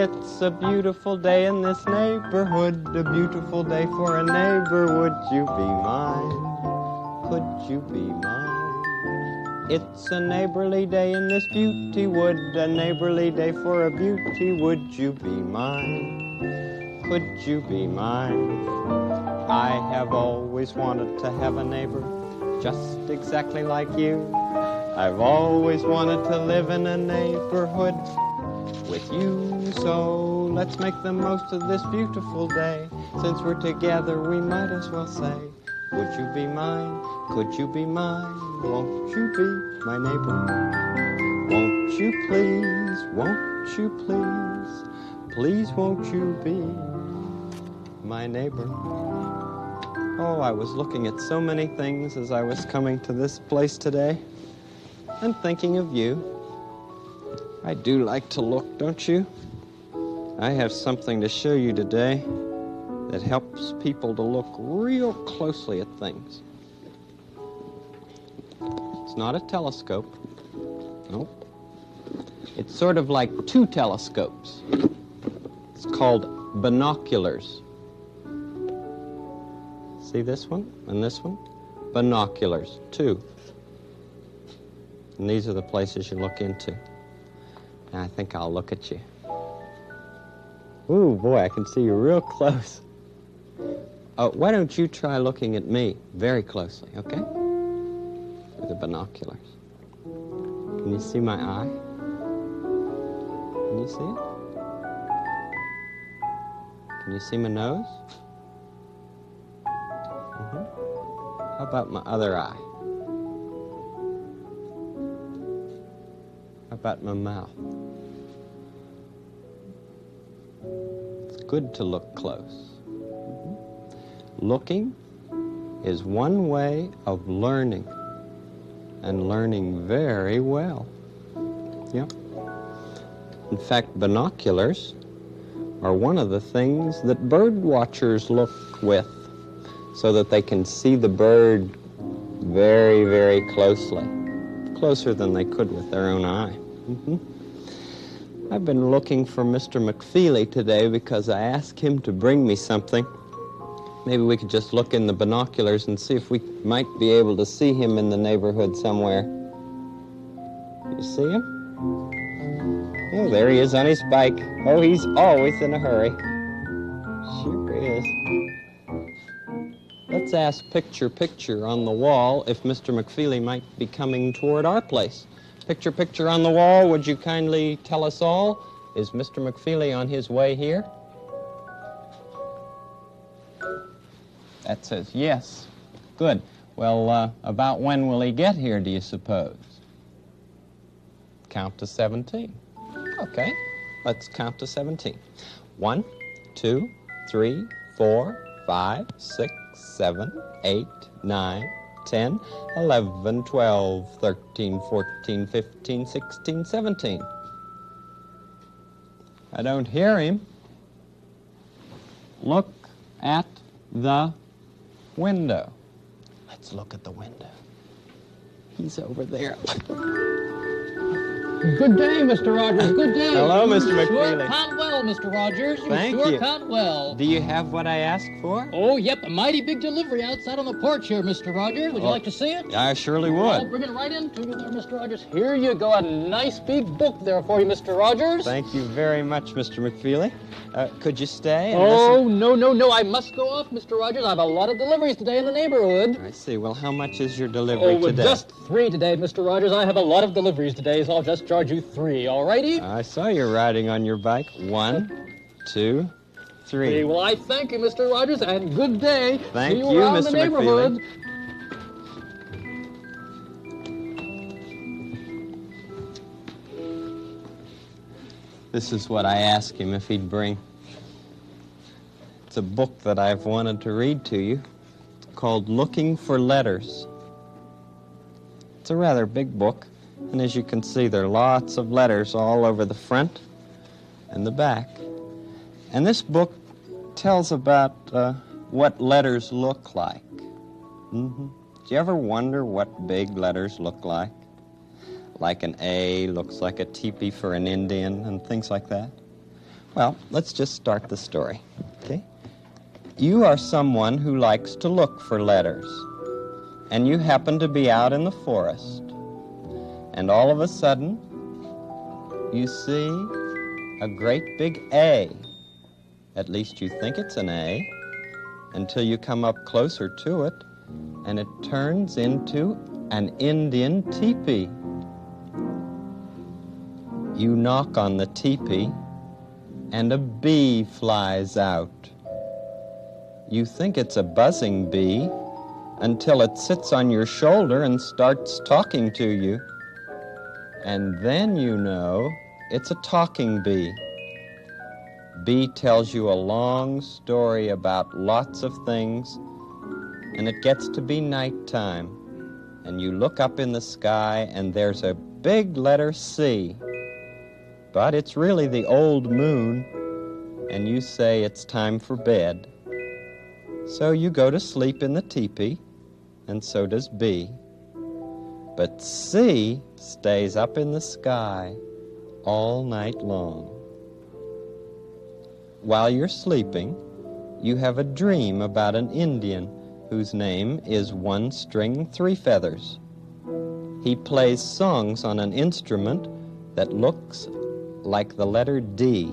It's a beautiful day in this neighborhood, a beautiful day for a neighbor. Would you be mine? Could you be mine? It's a neighborly day in this beauty wood, a neighborly day for a beauty. Would you be mine? Could you be mine? I have always wanted to have a neighbor just exactly like you. I've always wanted to live in a neighborhood with you. So let's make the most of this beautiful day. Since we're together, we might as well say, would you be mine? Could you be mine? Won't you be my neighbor? Won't you please? Won't you please? Please won't you be my neighbor? Oh, I was looking at so many things as I was coming to this place today and thinking of you. I do like to look, don't you? I have something to show you today that helps people to look real closely at things. It's not a telescope. Nope. It's sort of like two telescopes. It's called binoculars. See this one and this one? Binoculars, two. And these are the places you look into. And I think I'll look at you. Ooh, boy, I can see you real close. Oh, why don't you try looking at me very closely, okay? With the binoculars. Can you see my eye? Can you see it? Can you see my nose? How about my other eye? How about my mouth? It's good to look close. Looking is one way of learning, and learning very well. Yeah. In fact, binoculars are one of the things that bird watchers look with, so that they can see the bird very, very closely, closer than they could with their own eye. I've been looking for Mr. McFeely today because I asked him to bring me something. Maybe we could just look in the binoculars and see if we might be able to see him in the neighborhood somewhere. You see him? Oh, there he is on his bike. Oh, he's always in a hurry. Sure is. Let's ask picture on the wall if Mr. McFeely might be coming toward our place. Picture on the wall, would you kindly tell us all? Is Mr. McFeely on his way here? That says yes. Good. Well, about when will he get here, do you suppose? Count to 17. Okay, let's count to 17. 1, 2, 3, 4, 5, 6, 7, 8, 9, 10, 11, 12, 13, 14, 15, 16, 17. I don't hear him. Look at the window. Let's look at the window. He's over there. Good day, Mr. Rogers. Good day. Hello, Mr. You McFeely. sure count well, Mr. Rogers. Thank sure you. count well. Do you have what I asked for? Oh, yep, a mighty big delivery outside on the porch here, Mr. Rogers. Would you like to see it? I surely I'll would. bring it right in to you there, Mr. Rogers. Here you go. A nice big book there for you, Mr. Rogers. Thank you very much, Mr. McFeely. Could you stay? Oh, no. I must go off, Mr. Rogers. I have a lot of deliveries today in the neighborhood. I see. Well, how much is your delivery today? Just 3 today, Mr. Rogers. I have a lot of deliveries today, so I'll just charge you 3, all righty? I saw you riding on your bike. 1, 2, 3. Well, I thank you, Mr. Rogers, and good day. Thank See you, around Mr. the neighborhood. This is what I asked him if he'd bring. It's a book that I've wanted to read to you called Looking for Letters. It's a rather big book, and as you can see, there are lots of letters all over the front and the back. And this book tells about what letters look like. Do you ever wonder what big letters look like? Like an A looks like a teepee for an Indian and things like that. Well, let's just start the story, okay? You are someone who likes to look for letters, and you happen to be out in the forest, and all of a sudden, you see a great big A. At least you think it's an A, until you come up closer to it, and it turns into an Indian teepee. You knock on the teepee, and a bee flies out. You think it's a buzzing bee until it sits on your shoulder and starts talking to you. And then you know it's a talking bee. Bee tells you a long story about lots of things, and it gets to be nighttime, and you look up in the sky and there's a big letter C. But it's really the old moon, and you say it's time for bed. So you go to sleep in the teepee, and so does B. But C stays up in the sky all night long. While you're sleeping, you have a dream about an Indian whose name is 1-string-3-feathers. He plays songs on an instrument that looks like the letter D.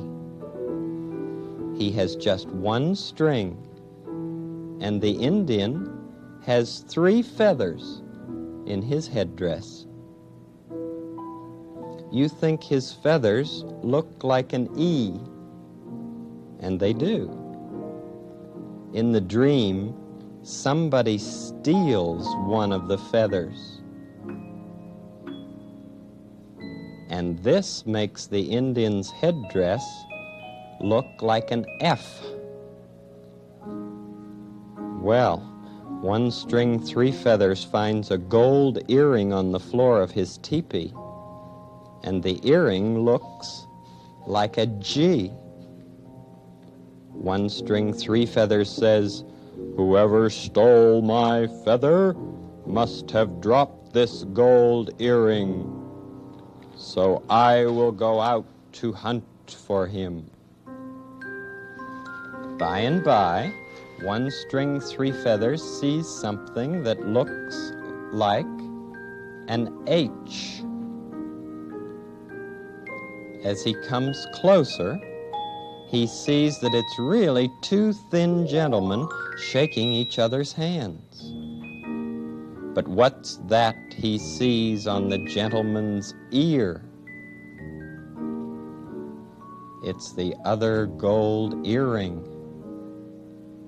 He has just one string, and the Indian has 3 feathers in his headdress. You think his feathers look like an E, and they do. In the dream, somebody steals one of the feathers. And this makes the Indian's headdress look like an F. Well, 1-string-3-feathers finds a gold earring on the floor of his teepee, and the earring looks like a G. 1-string-3-feathers says, "Whoever stole my feather must have dropped this gold earring. So I will go out to hunt for him." By and by, 1-string-3-feathers sees something that looks like an H. As he comes closer, he sees that it's really 2 thin gentlemen shaking each other's hands. But what's that he sees on the gentleman's ear? It's the other gold earring.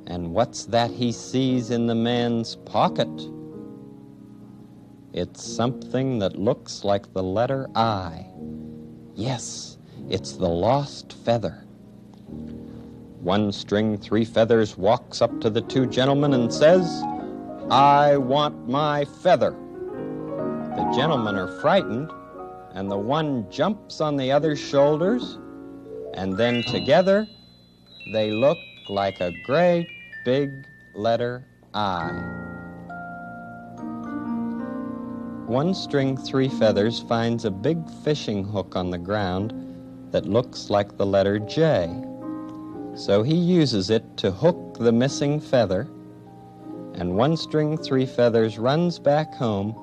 And what's that he sees in the man's pocket? It's something that looks like the letter I. Yes, it's the lost feather. 1-string-3-feathers walks up to the 2 gentlemen and says, "I want my feather." The gentlemen are frightened, and the one jumps on the other's shoulders, and then together they look like a great big letter I. 1-string-3-feathers finds a big fishing hook on the ground that looks like the letter J. So he uses it to hook the missing feather, and 1-string-3-feathers runs back home,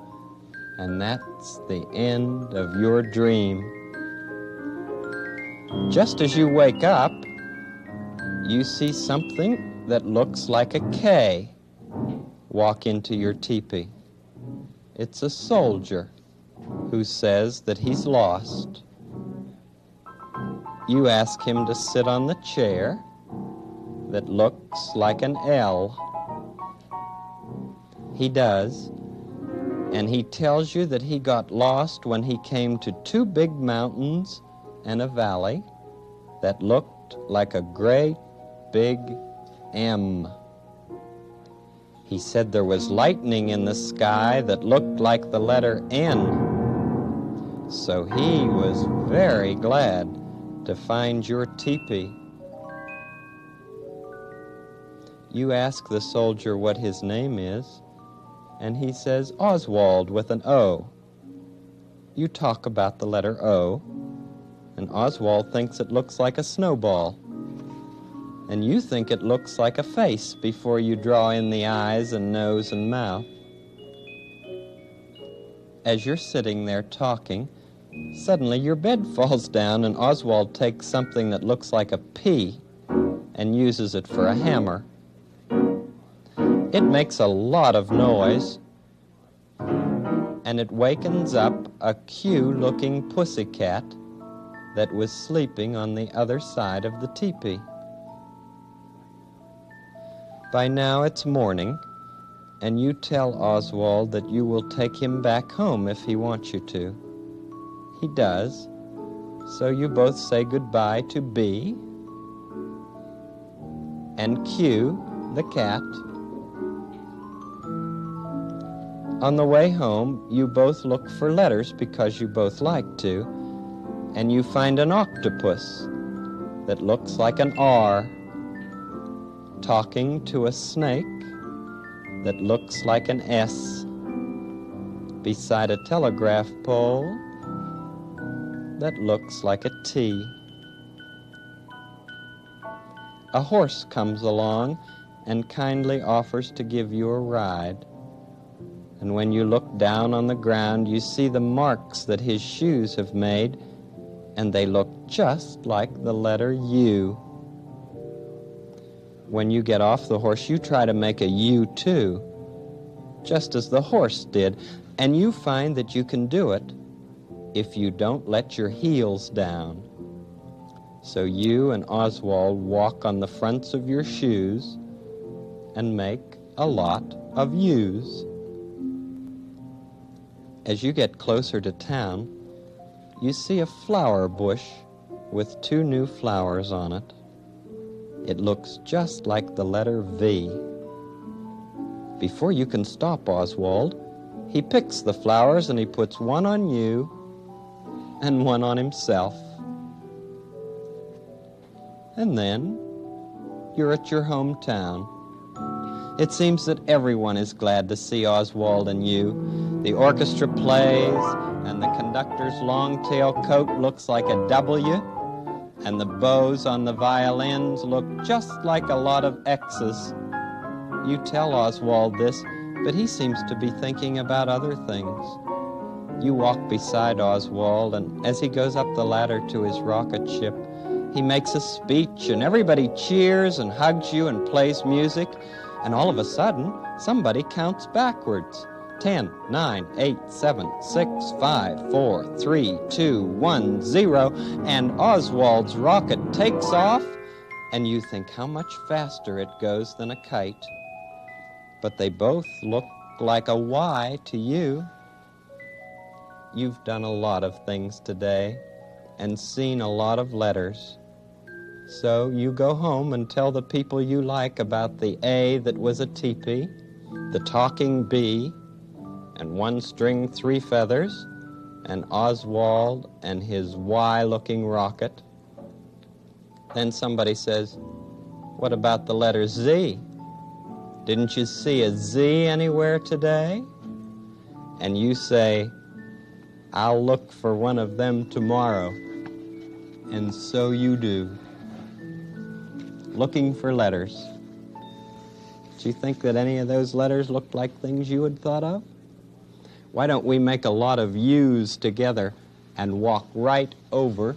and that's the end of your dream. Just as you wake up, you see something that looks like a K walk into your teepee. It's a soldier who says that he's lost. You ask him to sit on the chair that looks like an L. He does, and he tells you that he got lost when he came to 2 big mountains and a valley that looked like a great big M. He said there was lightning in the sky that looked like the letter N. So he was very glad to find your teepee. You ask the soldier what his name is, and he says Oswald with an O. You talk about the letter O, And Oswald thinks it looks like a snowball. And you think it looks like a face before you draw in the eyes and nose and mouth. As you're sitting there talking, suddenly your bed falls down and Oswald takes something that looks like a pea and uses it for a hammer. It makes a lot of noise, and it wakens up a cute-looking pussycat that was sleeping on the other side of the teepee. By now it's morning, and you tell Oswald that you will take him back home if he wants you to. He does, so you both say goodbye to B and Q, the cat. On the way home, you both look for letters because you both like to, and you find an octopus that looks like an R talking to a snake that looks like an S beside a telegraph pole that looks like a T. A horse comes along and kindly offers to give you a ride. And when you look down on the ground, you see the marks that his shoes have made, and they look just like the letter U. When you get off the horse, you try to make a U too, just as the horse did, and you find that you can do it if you don't let your heels down. So you and Oswald walk on the fronts of your shoes and make a lot of U's. As you get closer to town, you see a flower bush with 2 new flowers on it. It looks just like the letter V. Before you can stop Oswald, he picks the flowers and he puts one on you and one on himself. And then you're at your hometown. It seems that everyone is glad to see Oswald and you. The orchestra plays, and the conductor's long-tail coat looks like a W, and the bows on the violins look just like a lot of X's. You tell Oswald this, but he seems to be thinking about other things. You walk beside Oswald, and as he goes up the ladder to his rocket ship, he makes a speech, and everybody cheers and hugs you and plays music, and all of a sudden, somebody counts backwards. 10, 9, 8, 7, 6, 5, 4, 3, 2, 1, 0, and Oswald's rocket takes off, and you think how much faster it goes than a kite. But they both look like a Y to you. You've done a lot of things today and seen a lot of letters. So you go home and tell the people you like about the A that was a teepee, the talking B, and 1 string 3 feathers, and Oswald and his Y-looking rocket. Then somebody says, "What about the letter Z? Didn't you see a Z anywhere today?" And you say, "I'll look for one of them tomorrow." And so you do. Looking for letters. Do you think that any of those letters looked like things you had thought of? Why don't we make a lot of U's together and walk right over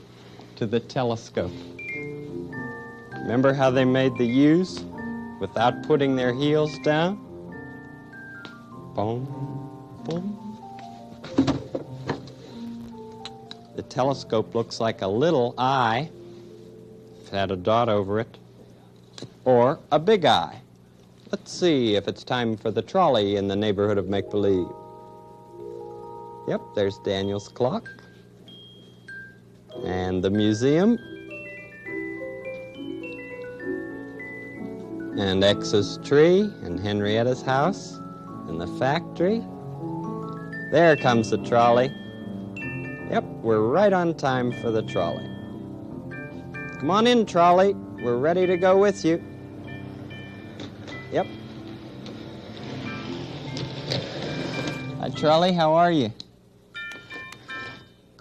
to the telescope? Remember how they made the U's without putting their heels down? Boom, boom. The telescope looks like a little eye, if it had a dot over it, or a big eye. Let's see if it's time for the trolley in the neighborhood of make-believe. Yep, there's Daniel's clock, and the museum, and X's tree, and Henrietta's house, and the factory. There comes the trolley. Yep, we're right on time for the trolley. Come on in, trolley. We're ready to go with you. Yep. Hi, trolley, how are you?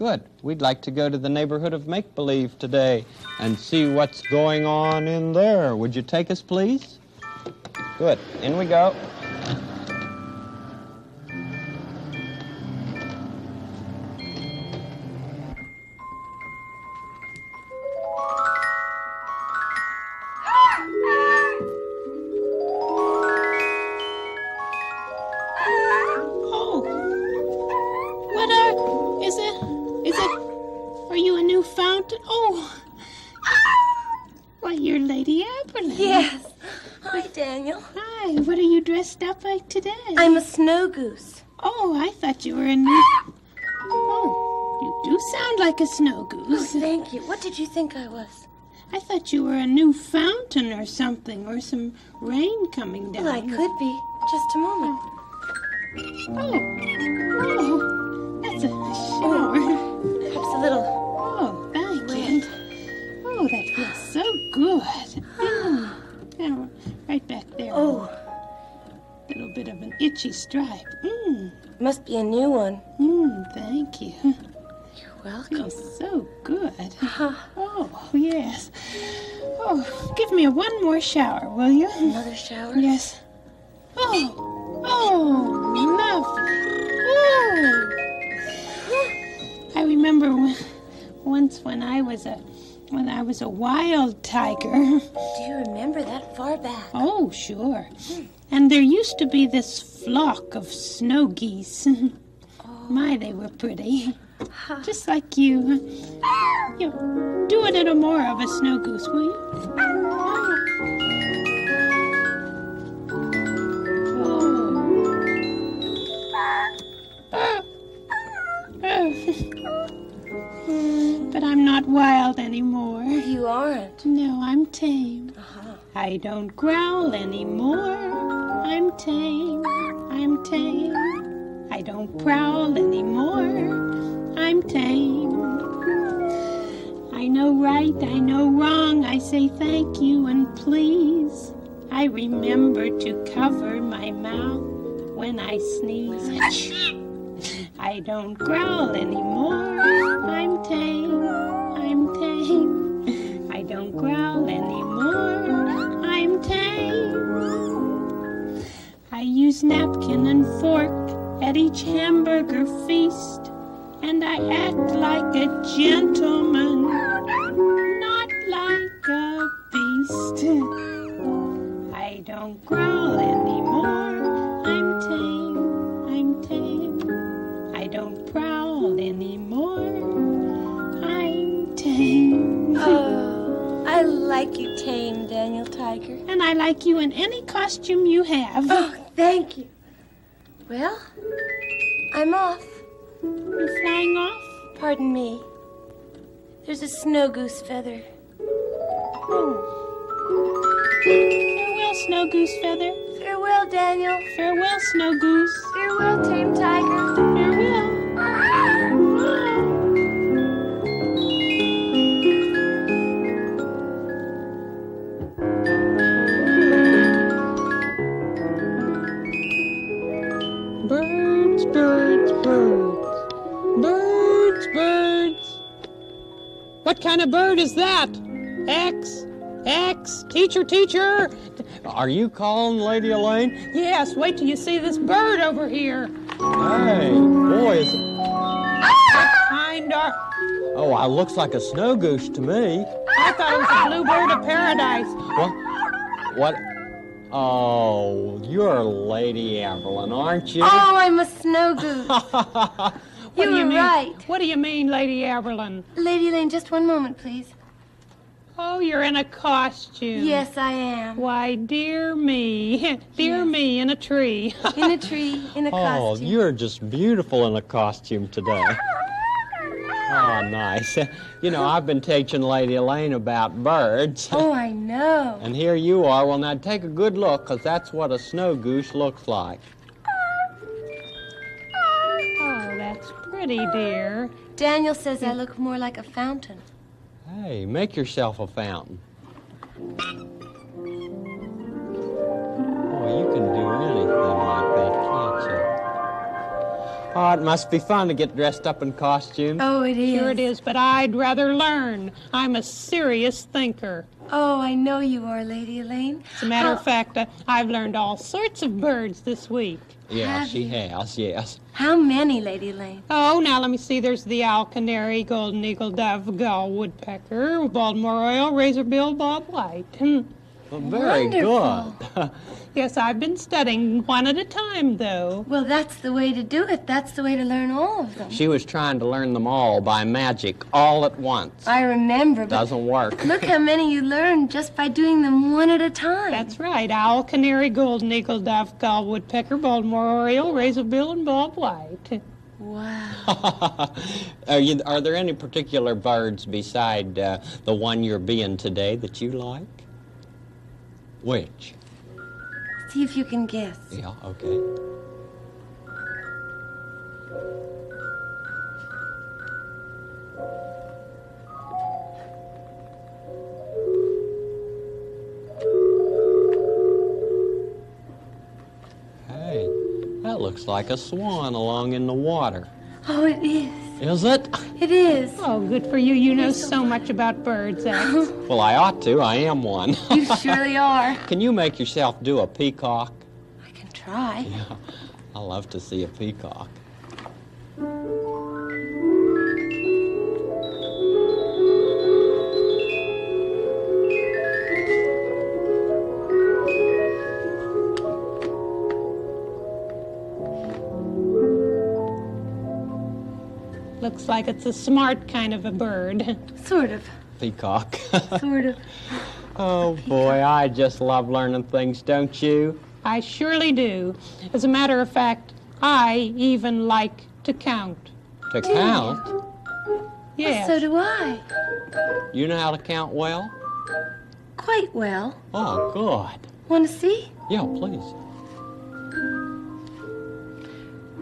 Good. We'd like to go to the neighborhood of make-believe today and see what's going on in there. Would you take us, please? Good. In we go. Are you a new fountain? Oh, why, you're Lady Aberlin. Yes. Hi, Daniel. Hi, what are you dressed up like today? I'm a snow goose. Oh, I thought you were a new... Oh, you do sound like a snow goose. Oh, thank you. What did you think I was? I thought you were a new fountain or something, or some rain coming down. Well, I could be. Just a moment. Oh, that's a shower. Perhaps a little... Oh, thank you. Oh, that feels so good. Yeah, right back there. Oh. A little bit of an itchy stripe. Must be a new one. Thank you. You're welcome. Feels so good. Oh, yes. Oh, give me one more shower, will you? Another shower? Yes. Oh, lovely. Oh. I remember once when I was a wild tiger. Do you remember that far back? Oh, sure. And there used to be this flock of snow geese. My, they were pretty. Just like you. Do a little more of a snow goose, will you? But I'm not wild anymore. You aren't. No, I'm tame. I don't growl anymore. I'm tame. I'm tame. I don't prowl anymore. I'm tame. I know right, I know wrong. I say thank you and please. I remember to cover my mouth when I sneeze. I don't growl anymore. I'm tame. I'm tame. I don't growl anymore. I'm tame. I use napkin and fork at each hamburger feast, and I act like a gentleman, not like a beast. I don't growl anymore. I'm tame. I'm tame. I don't prowl anymore. I'm tame. Oh, I like you tame, Daniel Tiger. And I like you in any costume you have. Oh, thank you. Well, I'm off. You're flying off? Pardon me. There's a snow goose feather. Oh. Farewell, Snow Goose Feather. Farewell, Daniel. Farewell, Snow Goose. Farewell, tame tiger. Farewell. Birds, birds, birds. Birds, birds. What kind of bird is that? X, teacher, teacher. Are you calling, Lady Elaine? Yes, wait till you see this bird over here. Hey, boy, is it... Kinda. Oh, it looks like a snow goose to me. I thought it was a bluebird of paradise. What? Oh, you're Lady Evelyn, aren't you? Oh, I'm a snow goose. What do you mean? Right. What do you mean, Lady Aberlin? Lady Lane, just one moment, please. Oh, you're in a costume. Yes, I am. Why, dear me. Dear me, in a tree. In a tree, in a Oh, costume. you're just beautiful in a costume today. Oh, nice. You know, I've been teaching Lady Elaine about birds. Oh, I know. And here you are. Well, now take a good look, because that's what a snow goose looks like. Oh, that's pretty, dear. Daniel says I look more like a fountain. Hey, make yourself a fountain. Oh, you can do anything like that, can't you? Oh, it must be fun to get dressed up in costumes. Oh, it is. Sure it is, but I'd rather learn. I'm a serious thinker. Oh, I know you are, Lady Elaine. As a matter of fact, I've learned all sorts of birds this week. Yeah, Have she you? has, yes. How many, Lady Elaine? Oh, now let me see. There's the owl, canary, golden eagle, dove, gull, woodpecker, Baltimore oriole, razorbill, bobwhite. Well, very Wonderful. good. Yes, I've been studying one at a time, though. Well, that's the way to do it. That's the way to learn all of them. She was trying to learn them all by magic, all at once. I remember, but Doesn't work. look how many you learned just by doing them one at a time. That's right. Owl, canary, golden eagle, dove, gull, woodpecker, Baltimore oriole, razorbill, and bobwhite. Wow. Are there any particular birds beside the one you're being today that you like? Which? See if you can guess. Yeah, okay. Hey, that looks like a swan along in the water. Oh, it is. Is it? It is. Oh, good for you. You know so much about birds, X. Well, I ought to. I am one. You surely are. Can you make yourself do a peacock? I can try. Yeah, I love to see a peacock. Looks like it's a smart kind of a bird. Sort of. Peacock. Sort of. Oh, boy, I just love learning things, don't you? I surely do. As a matter of fact, I even like to count. To count? Yes. So do I. You know how to count well? Quite well. Oh, good. Want to see? Yeah, please.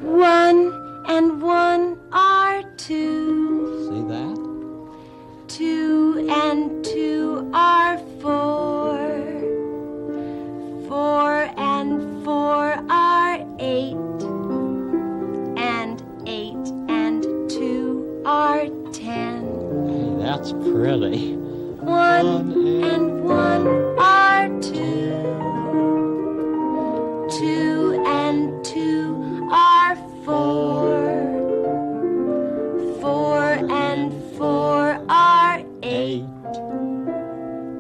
1 and 1 are 2. See that? 2 and 2 are 4. 4 and 4 are 8. And 8 and 2 are 10. Hey, that's pretty. 1 and 1 are 2. 2 and 2 are 4. 4 and 4 are 8.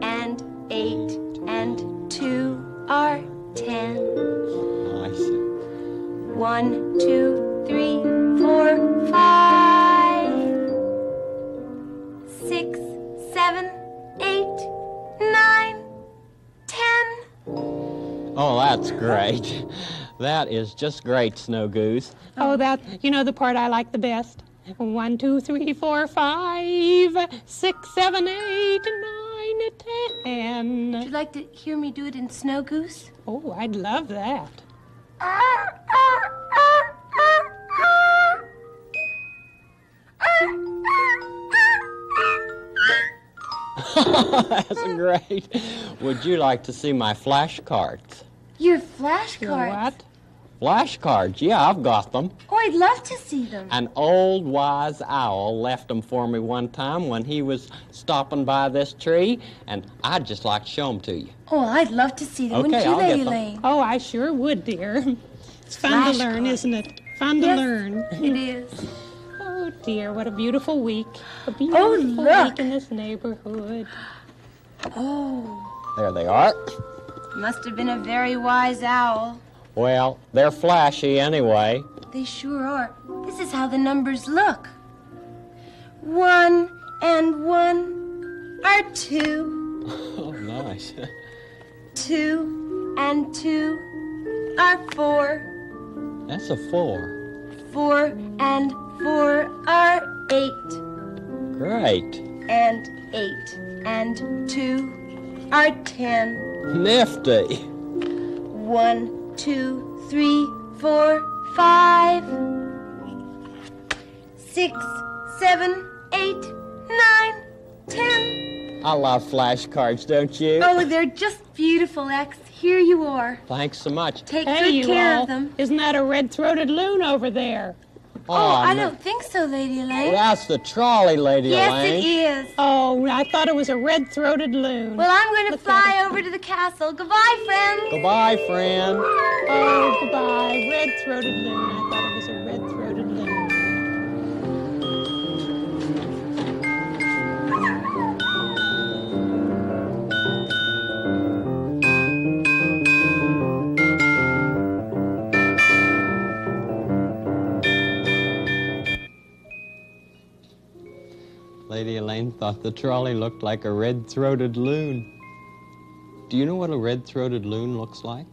And 8 and 2 are 10. Nice. 1, 2, 3, 4, 5. 6, 7, 8, 9, 10. Oh, that's great. That is just great, Snow Goose. Oh, you know the part I like the best? 1, 2, 3, 4, 5, 6, 7, 8, 9, 10. Would you like to hear me do it in Snow Goose? Oh, I'd love that. That's great. Would you like to see my flashcards? Your Your flashcards. what? Flashcards, yeah, I've got them. Oh, I'd love to see them. An old wise owl left them for me one time when he was stopping by this tree, and I'd just like to show them to you. Oh, I'd love to see them. Okay, Wouldn't you, I'll get Lady them. Lane? Oh, I sure would, dear. It's fun to learn, Flashcards. isn't it? Fun to Yes, learn. It is. Oh, dear, what a beautiful week. A beautiful look. week in this neighborhood. Oh, There they are. must have been a very wise owl. Well, they're flashy anyway. They sure are. This is how the numbers look. 1 and 1 are 2. Oh, nice. 2 and 2 are 4. That's a 4. 4 and 4 are 8. Great. And 8 and 2 are 10. Nifty. 1, 2, 3, 4, 5. 6, 7, 8, 9, 10. I love flashcards, don't you? Oh, they're just beautiful, X. Here you are. Thanks so much. Take Hey, good you care all. of them. Isn't that a red-throated loon over there? Oh, I no. don't think so, Lady Elaine. That's the trolley, Lady Elaine. Yes, it is. Oh, I thought it was a red-throated loon. Well, I'm going to Look fly at it. over to the castle. Goodbye, friends. Goodbye, friend. Oh, goodbye, red-throated loon. I thought it was a red-throated loon. Lady Elaine thought the trolley looked like a red-throated loon. Do you know what a red-throated loon looks like?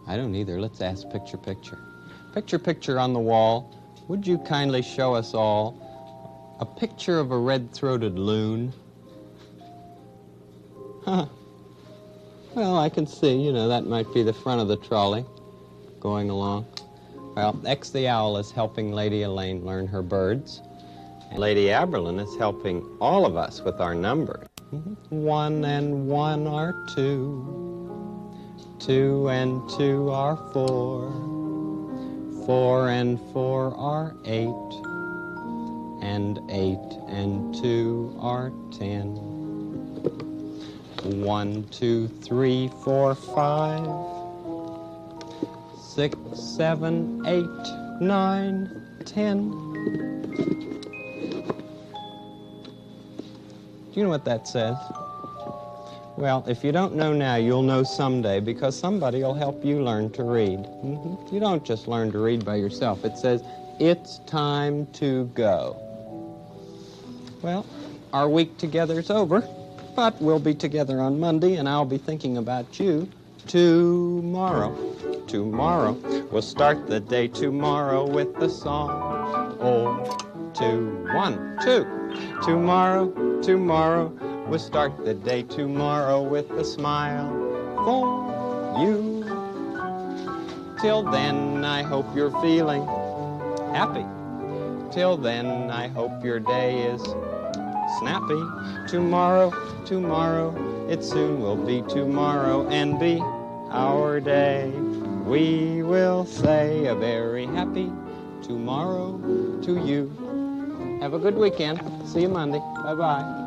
I don't either. Let's ask Picture Picture. Picture Picture on the wall, would you kindly show us all a picture of a red-throated loon? Huh. Well, I can see, that might be the front of the trolley going along. Well, X the Owl is helping Lady Elaine learn her birds. Lady Aberlin is helping all of us with our numbers. 1 and 1 are 2. 2 and 2 are 4. 4 and 4 are 8. And 8 and 2 are 10. 1, 2, 3, 4, 5. 6, 7, 8, 9, 10. Do you know what that says? Well, if you don't know now, you'll know someday, because somebody will help you learn to read. You don't just learn to read by yourself. It says, it's time to go. Well, our week together's over, but we'll be together on Monday, and I'll be thinking about you tomorrow. Tomorrow, we'll start the day tomorrow with the song. Oh, 2, 1, 2. Tomorrow, tomorrow, we'll start the day tomorrow with a smile for you. Till then, I hope you're feeling happy. Till then, I hope your day is snappy. Tomorrow, tomorrow, it soon will be tomorrow and be our day. We will say a very happy tomorrow to you. Have a good weekend. See you Monday. Bye-bye.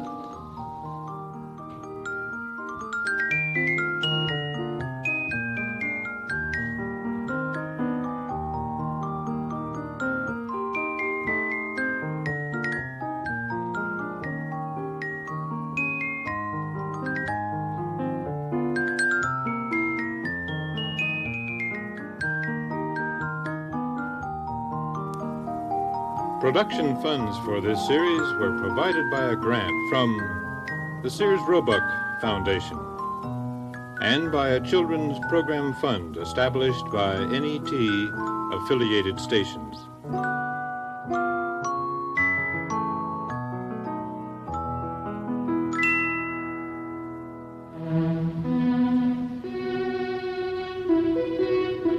Production funds for this series were provided by a grant from the Sears Roebuck Foundation and by a children's program fund established by NET affiliated stations.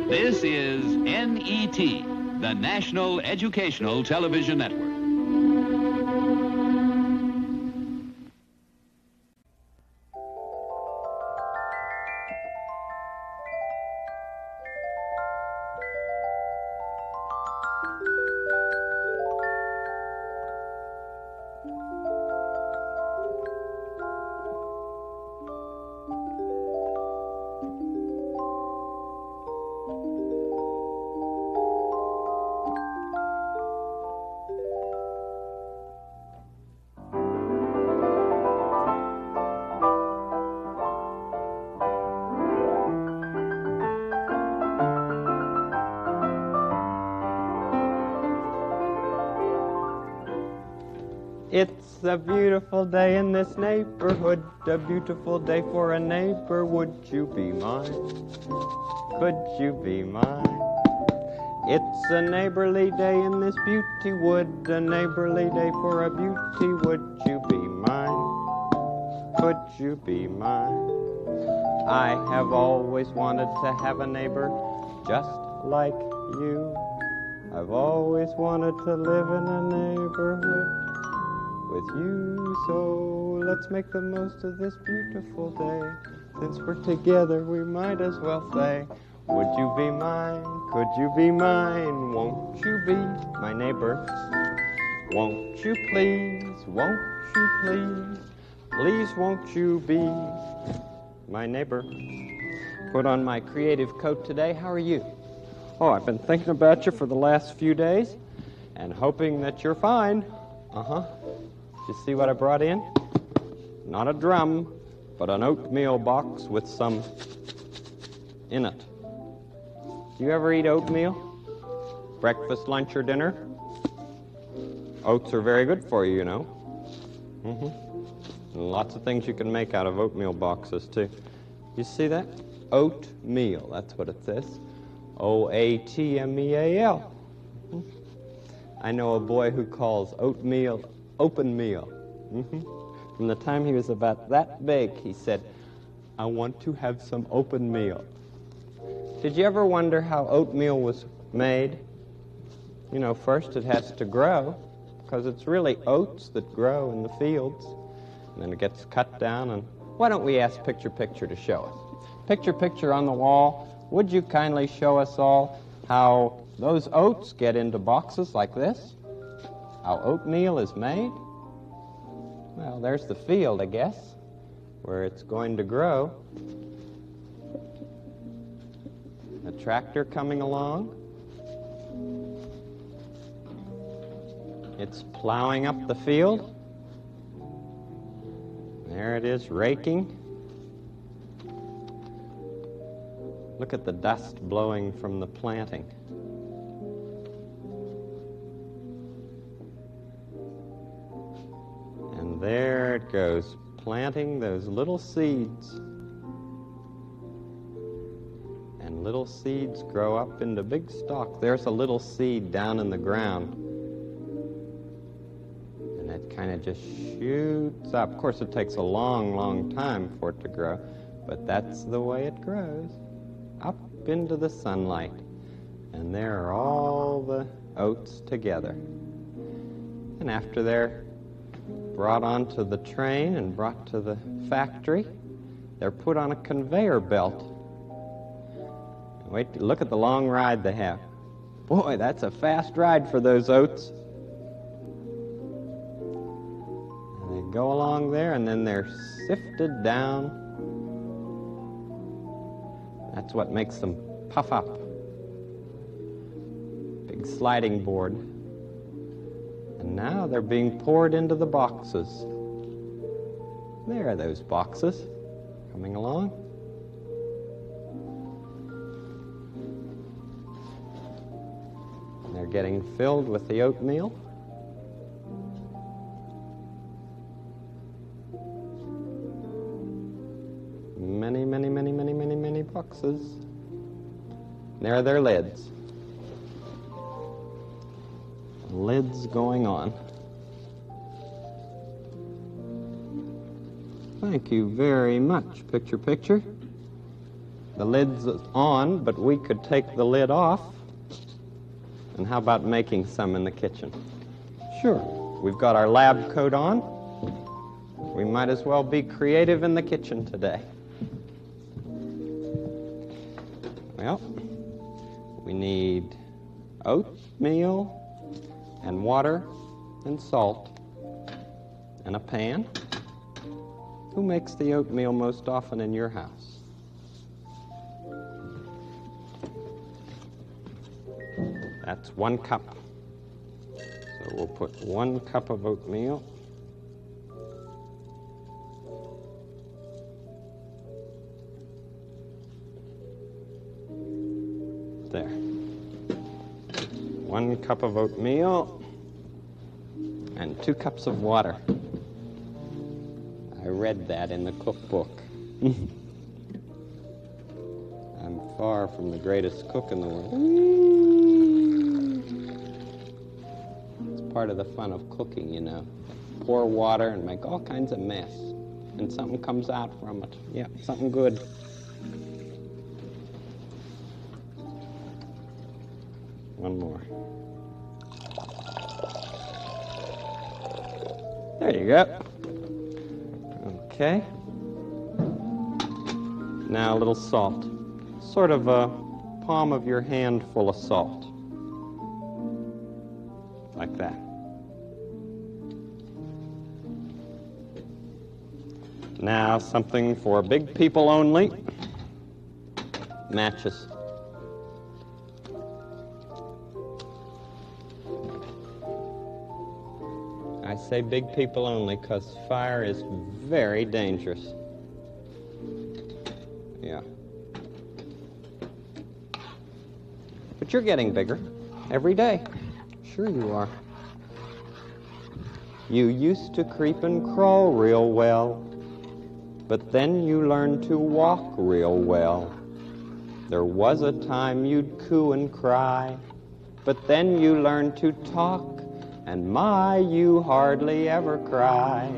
This is NET, the National Educational Television Network. It's a beautiful day in this neighborhood, a beautiful day for a neighbor. Would you be mine? Could you be mine? It's a neighborly day in this beauty wood, a neighborly day for a beauty. Would you be mine? Could you be mine? I have always wanted to have a neighbor just like you. I've always wanted to live in a neighborhood with you, so let's make the most of this beautiful day. Since we're together, we might as well say, Would you be mine? Could you be mine? Won't you be my neighbor? Won't you please? Won't you please? Please won't you be my neighbor? Put on my creative coat today. How are you? Oh, I've been thinking about you for the last few days and hoping that you're fine. Uh-huh. Did you see what I brought in? Not a drum, but an oatmeal box with some in it. Do you ever eat oatmeal? Breakfast, lunch, or dinner? Oats are very good for you, you know. And lots of things you can make out of oatmeal boxes, too. You see that? Oatmeal, that's what it says. O-A-T-M-E-A-L. I know a boy who calls oatmeal open meal. From the time he was about that big, he said, I want to have some open meal. Did you ever wonder how oatmeal was made? You know, first it has to grow, because it's really oats that grow in the fields. And then it gets cut down, and why don't we ask Picture Picture to show us? Picture Picture on the wall, would you kindly show us all how those oats get into boxes like this? How oatmeal is made? Well, there's the field, I guess, where it's going to grow. A tractor coming along. It's plowing up the field. There it is, raking. Look at the dust blowing from the planting. And there it goes, planting those little seeds. And little seeds grow up into big stalks. There's a little seed down in the ground. And it kind of just shoots up. Of course, it takes a long, long time for it to grow, but that's the way it grows. Up into the sunlight. And there are all the oats together. And after they're brought onto the train and brought to the factory, they're put on a conveyor belt. Wait, look at the long ride they have. Boy, that's a fast ride for those oats. And they go along there, and then they're sifted down. That's what makes them puff up. Big sliding board. And now they're being poured into the boxes. There are those boxes coming along. And they're getting filled with the oatmeal. Many, many, many, many, many, many boxes. There are their lids. Lids going on. Thank you very much, Picture Picture. The lid's on, but we could take the lid off. And how about making some in the kitchen? Sure. We've got our lab coat on. We might as well be creative in the kitchen today. Well, we need oatmeal and water and salt and a pan. Who makes the oatmeal most often in your house? That's 1 cup. So we'll put 1 cup of oatmeal. There. 1 cup of oatmeal and 2 cups of water. I read that in the cookbook. I'm far from the greatest cook in the world. It's part of the fun of cooking, you know. Pour water and make all kinds of mess. And something comes out from it. Yeah, something good. One more. There you go. Okay. Now a little salt. Sort of palm of your hand full of salt. Like that. Now something for big people only. Matches. I say big people only because fire is very dangerous. Yeah. But you're getting bigger every day. Sure you are. You used to creep and crawl real well, but then you learned to walk real well. There was a time you'd coo and cry, but then you learned to talk, and my, you hardly ever cry.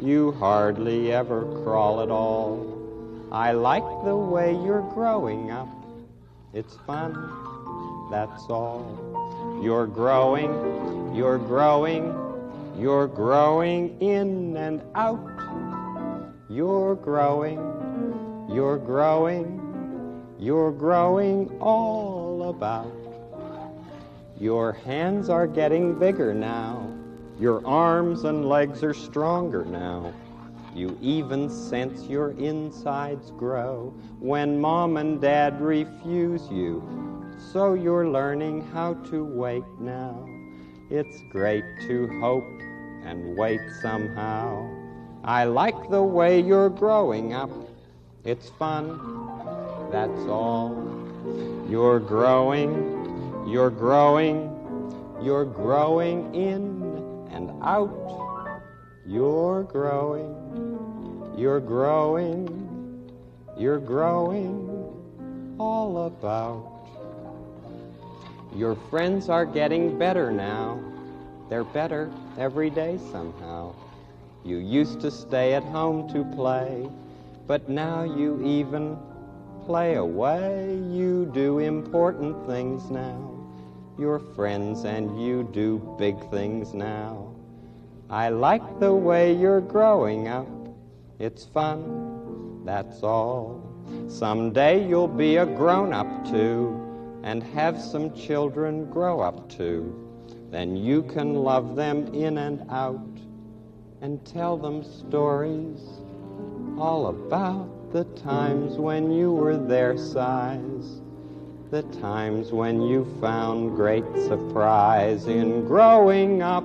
You hardly ever crawl at all. I like the way you're growing up. It's fun, that's all. You're growing, you're growing, you're growing in and out. You're growing, you're growing, you're growing all about. Your hands are getting bigger now. Your arms and legs are stronger now. You even sense your insides grow when Mom and Dad refuse you. So you're learning how to wait now. It's great to hope and wait somehow. I like the way you're growing up. It's fun, that's all. You're growing, you're growing, you're growing in and out. You're growing, you're growing, you're growing all about. Your friends are getting better now. They're better every day somehow. You used to stay at home to play, but now you even play away. You do important things now. You're friends and you do big things now. I like the way you're growing up. It's fun, that's all. Someday you'll be a grown-up too, and have some children grow up too. Then you can love them in and out, and tell them stories all about the times when you were their size, the times when you found great surprise in growing up.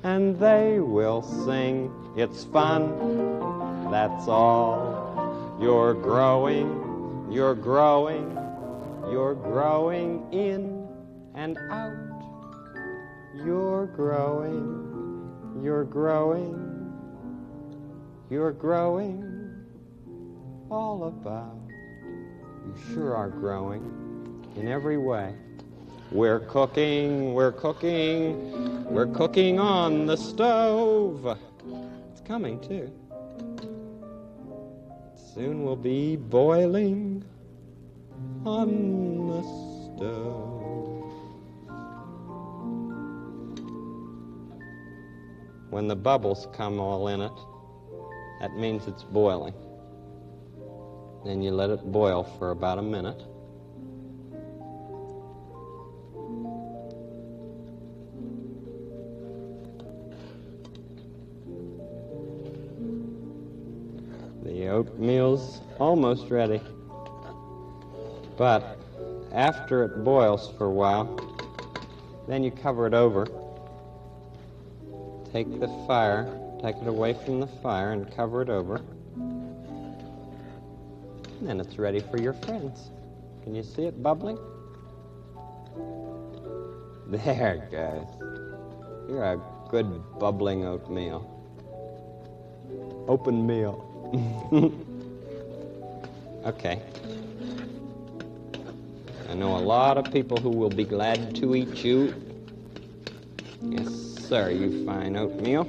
And they will sing, it's fun, that's all. You're growing, you're growing, you're growing in and out. You're growing, you're growing, you're growing all about. You sure are growing in every way. We're cooking, we're cooking, we're cooking on the stove. It's coming too. Soon we'll be boiling on the stove. When the bubbles come all in it, that means it's boiling. Then you let it boil for about a minute. The oatmeal's almost ready. But after it boils for a while, then you cover it over. Take the fire, take it away from the fire and cover it over. And then it's ready for your friends. Can you see it bubbling? There it goes. You're a good bubbling oatmeal. Open meal. Okay. I know a lot of people who will be glad to eat you. Yes, sir, you fine oatmeal.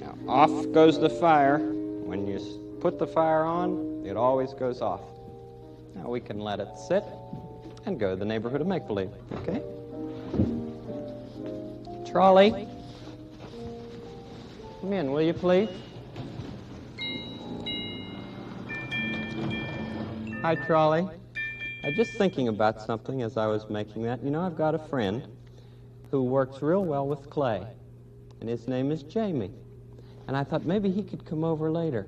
Now, off goes the fire. When you put the fire on, it always goes off. Now we can let it sit and go to the neighborhood of make-believe, okay? Trolley, come in, will you please? Hi, Trolley. Just thinking about something as I was making that. You know, I've got a friend who works real well with clay, and his name is Jamie. And I thought maybe he could come over later.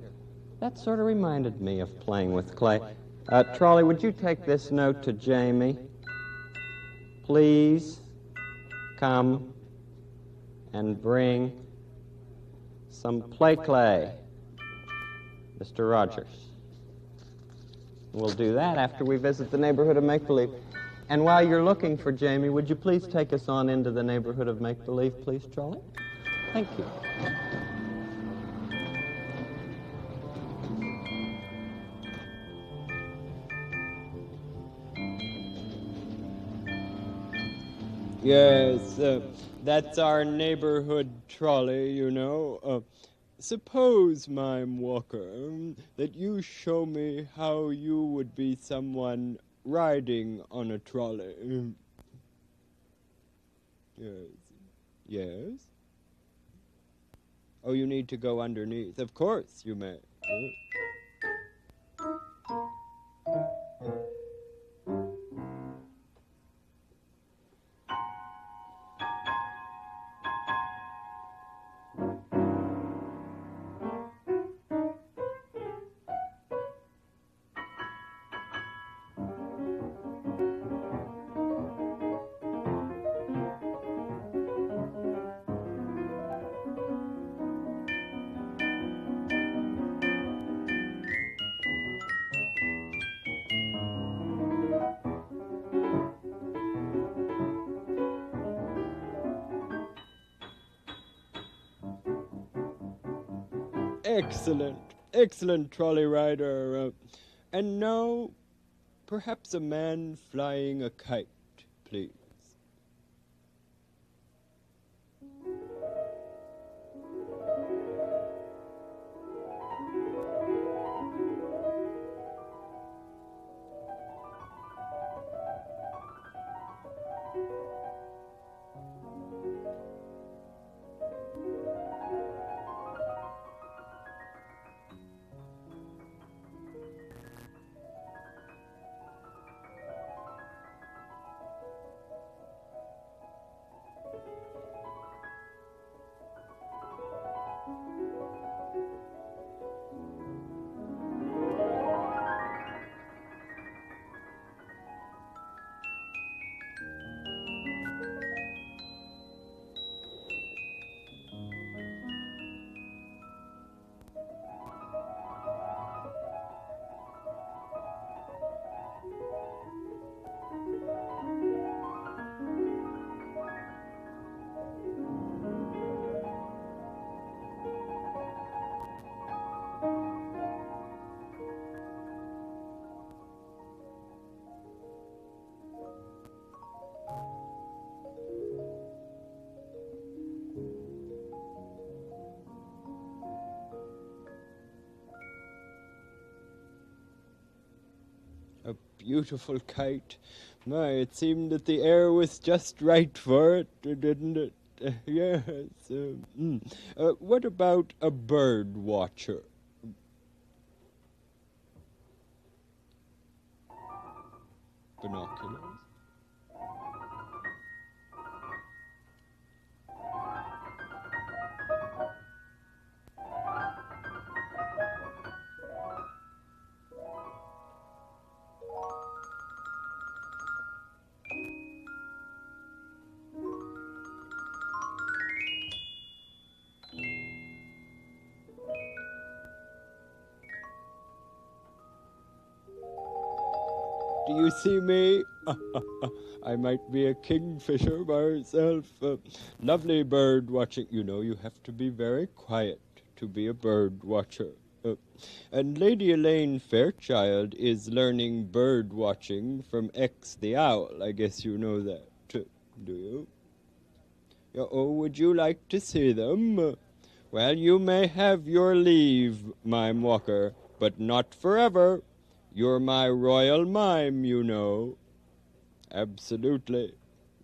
That sort of reminded me of playing with clay. Trolley, would you take this note to Jamie? Please come and bring some play clay, Mr. Rogers. We'll do that after we visit the neighborhood of make-believe. And while you're looking for Jamie, would you please take us on into the neighborhood of make-believe, please, Charlie? Thank you. Yes, that's our neighborhood trolley, you know. Suppose, Mime Walker, that you show me how you would be someone riding on a trolley. Yes. Yes? Oh, you need to go underneath. Of course you may. Excellent, excellent trolley rider. And now, perhaps a man flying a kite, please. A beautiful kite. My, it seemed that the air was just right for it, didn't it? Yes. What about a bird watcher? Binoculars? Do you see me? I might be a kingfisher myself. Lovely bird watching. You know, you have to be very quiet to be a bird watcher. And Lady Elaine Fairchild is learning bird watching from X the Owl. I guess you know that, do you? Oh, would you like to see them? Well, you may have your leave, Mime Walker, but not forever. You're my royal mime, you know. Absolutely.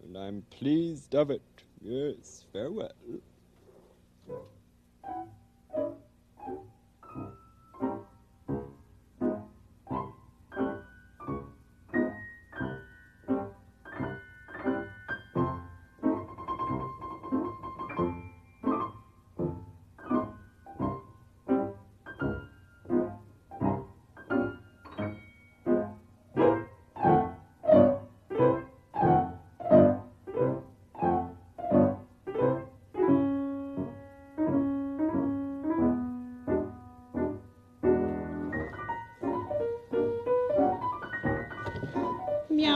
And I'm pleased of it. Yes, farewell.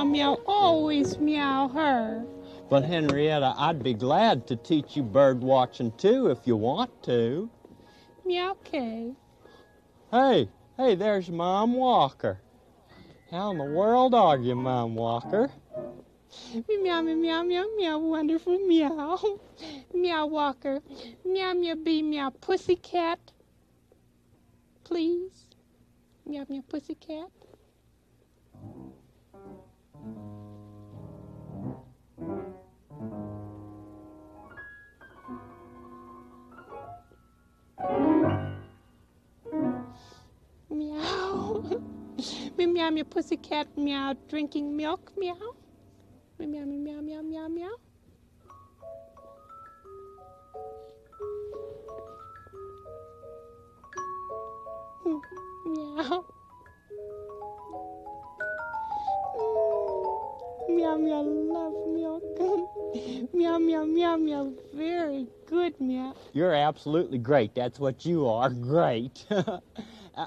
meow, always meow her. But Henrietta, I'd be glad to teach you bird watching too if you want to. Meow, okay. Hey, there's Mom Walker. How in the world are you, Mom Walker? Meow, meow, meow, meow, meow, wonderful meow. Meow, Walker. Meow, meow, be meow, pussycat. Please. Meow, meow, pussycat. Meow. Meow, meow, pussycat, meow, drinking milk, meow. Meow, meow, meow, meow, meow. Meow. Meow, meow, love milk. Meow, meow, meow, meow, very good, meow. You're absolutely great. That's what you are, great.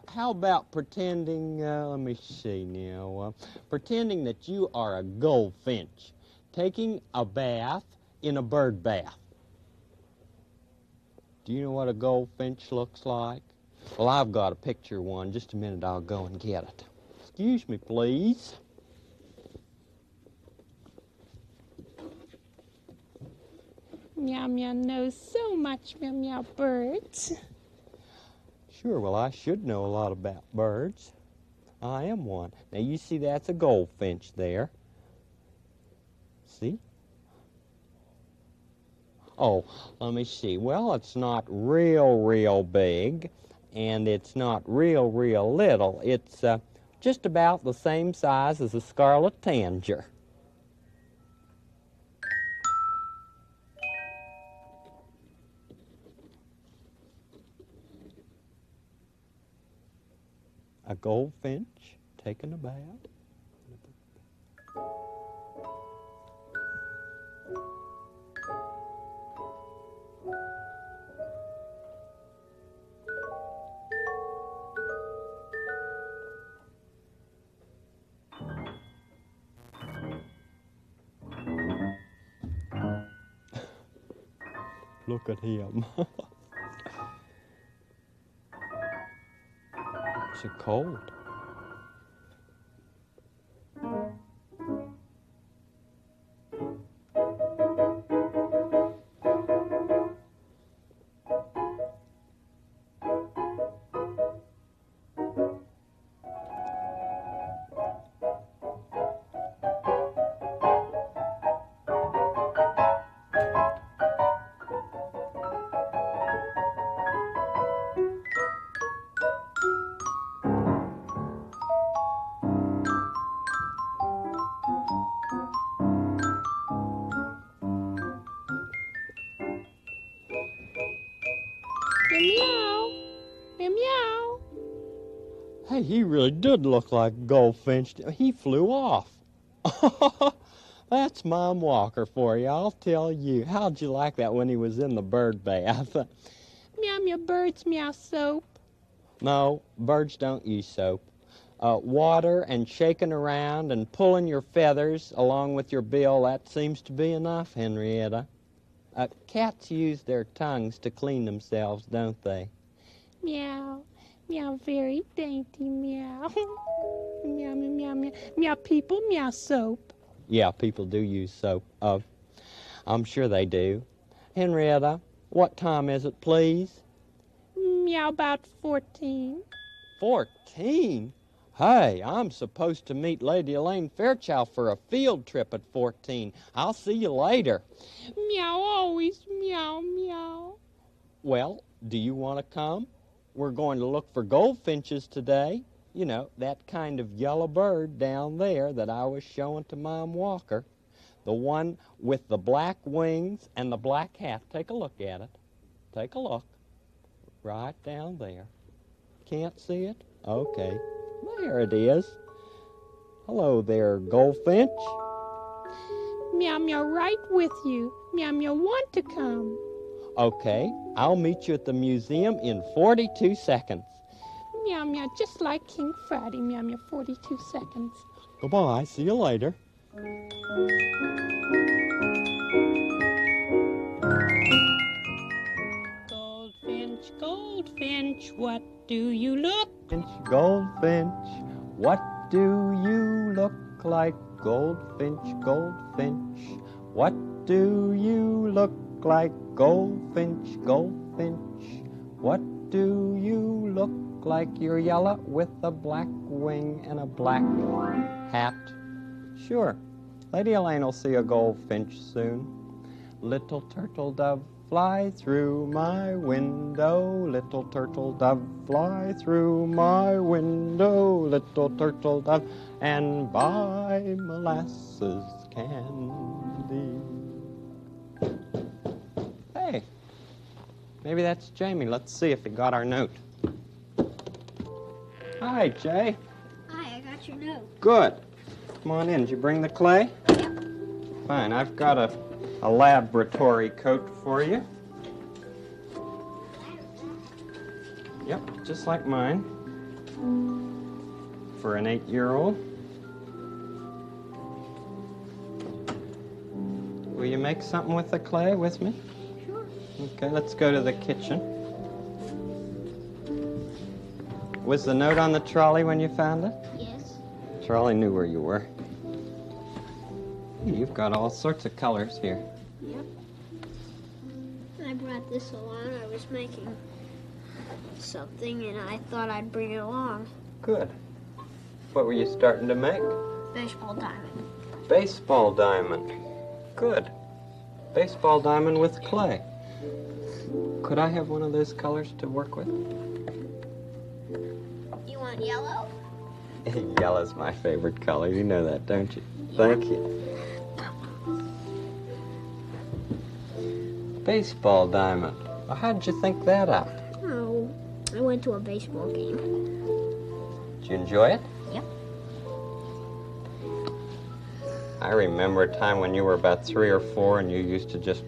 How about pretending, let me see now, pretending that you are a goldfinch taking a bath in a bird bath. Do you know what a goldfinch looks like? Well, I've got a picture one. Just a minute, I'll go and get it. Excuse me, please. Meow, meow knows so much, meow, meow, birds. Sure, well, I should know a lot about birds. I am one. Now, you see that's a goldfinch there. See? Oh, let me see. Well, it's not real big, and it's not real little. It's just about the same size as a scarlet tanager. A goldfinch taking a bath. Look at him. Is it cold? Meow, meow, meow. Hey, he really did look like a goldfinch. He flew off. That's Mom Walker for you, I'll tell you. How'd you like that when he was in the bird bath? Meow, meow, birds, meow, soap. No, birds don't use soap. Water and shaking around and pulling your feathers along with your bill, that seems to be enough, Henrietta. Cats use their tongues to clean themselves, don't they? Meow, meow, very dainty, meow. Meow, meow, meow, meow. Meow, people, meow, soap. Yeah, people do use soap. I'm sure they do. Henrietta, what time is it, please? Meow, about 14. 14? Hey, I'm supposed to meet Lady Elaine Fairchild for a field trip at 14. I'll see you later. Meow, always meow, meow. Well, do you want to come? We're going to look for goldfinches today. You know, that kind of yellow bird down there that I was showing to Mom Walker. The one with the black wings and the black hat. Take a look at it. Take a look. Right down there. Can't see it? Okay. There it is. Hello there, goldfinch. Meow, meow, right with you. Meow, meow, want to come. Okay, I'll meet you at the museum in 42 seconds. Meow, meow, just like King Friday. Meow, meow, 42 seconds. Goodbye, see you later. Goldfinch, goldfinch, what do you look? Goldfinch, what do you look like? Goldfinch, goldfinch, what do you look like? Goldfinch, goldfinch, what do you look like? You're yellow with a black wing and a black hat. Sure, Lady Elaine will see a goldfinch soon. Little turtle dove, fly through my window. Little turtle dove, fly through my window. Little turtle dove, and buy molasses candy. Hey, maybe that's Jamie. Let's see if he got our note. Hi, Jay. Hi, I got your note. Good. Come on in. Did you bring the clay? Yep. Fine. I've got a laboratory coat for you. Yep, just like mine. For an 8-year-old. Will you make something with the clay with me? Sure. Okay, let's go to the kitchen. Was the note on the trolley when you found it? Yes. Trolley knew where you were. You've got all sorts of colors here. Yep. I brought this along. I was making something and I thought I'd bring it along. Good. What were you starting to make? Baseball diamond. Baseball diamond. Good. Baseball diamond with clay. Could I have one of those colors to work with? You want yellow? Yellow's my favorite color. You know that, don't you? Thank you. Baseball diamond. Well, how did you think that up? Oh, I went to a baseball game. Did you enjoy it? Yep. I remember a time when you were about 3 or 4 and you used to just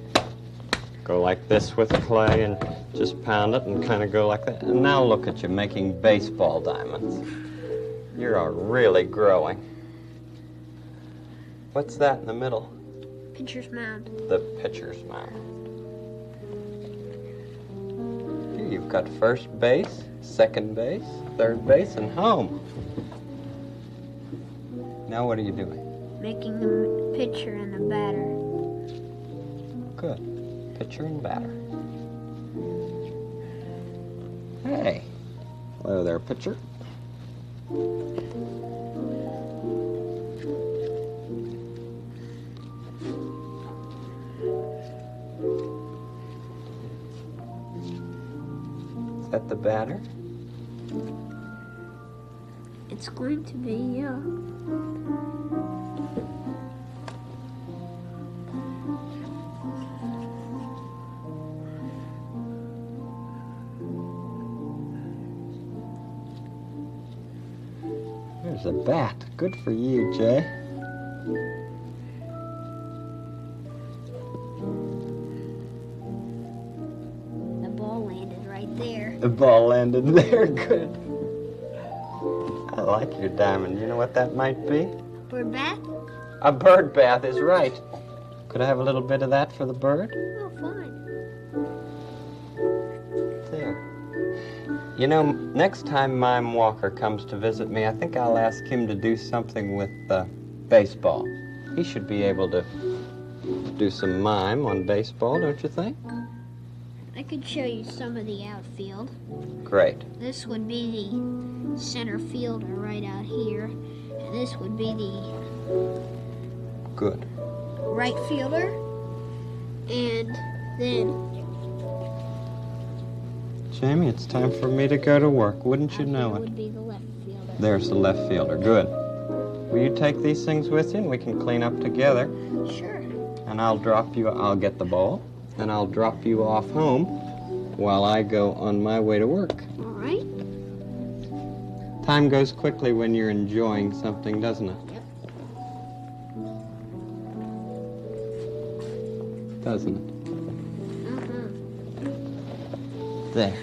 go like this with clay and just pound it and kind of go like that. And now look at you making baseball diamonds. You are really growing. What's that in the middle? Pitcher's mound. The pitcher's mound. Here you've got first base, second base, third base, and home. Now what are you doing? Making the pitcher and the batter. Good. Pitcher and batter. Hey. Hello there, pitcher. Is that the batter? It's going to be, yeah. There's a bat. Good for you, Jay. The ball landed right there. The ball landed there. Good. I like your diamond. You know what that might be? Bird bath? A bird bath is right. Could I have a little bit of that for the bird? Oh, fine. There. You know, next time Mime Walker comes to visit me, I think I'll ask him to do something with baseball. He should be able to do some mime on baseball, don't you think? I could show you some of the outfield. Great. This would be the center fielder right out here. And this would be the Good. right fielder. And then Jamie, it's time for me to go to work. Wouldn't you know out here it? would be the left fielder. There's the left fielder. Good. Will you take these things with you and we can clean up together? Sure. And I'll get the ball, and I'll drop you off home while I go on my way to work. All right. Time goes quickly when you're enjoying something, doesn't it? Yep. Doesn't it? Uh-huh. There.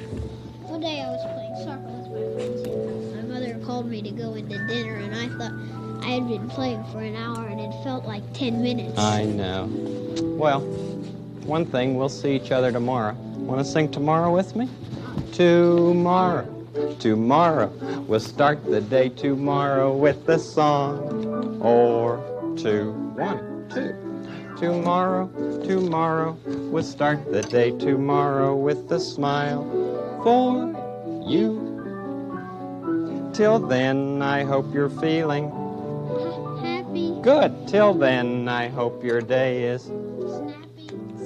One day I was playing soccer with my friends and my mother called me to go into dinner and I thought I had been playing for an hour and it felt like 10 minutes. I know. Well, one thing, we'll see each other tomorrow. Want to sing tomorrow with me? Tomorrow, tomorrow. We'll start the day tomorrow with a song or two. 1, 2. Tomorrow, tomorrow. We'll start the day tomorrow with a smile for you. Till then, I hope you're feeling Happy. good. Till then, I hope your day is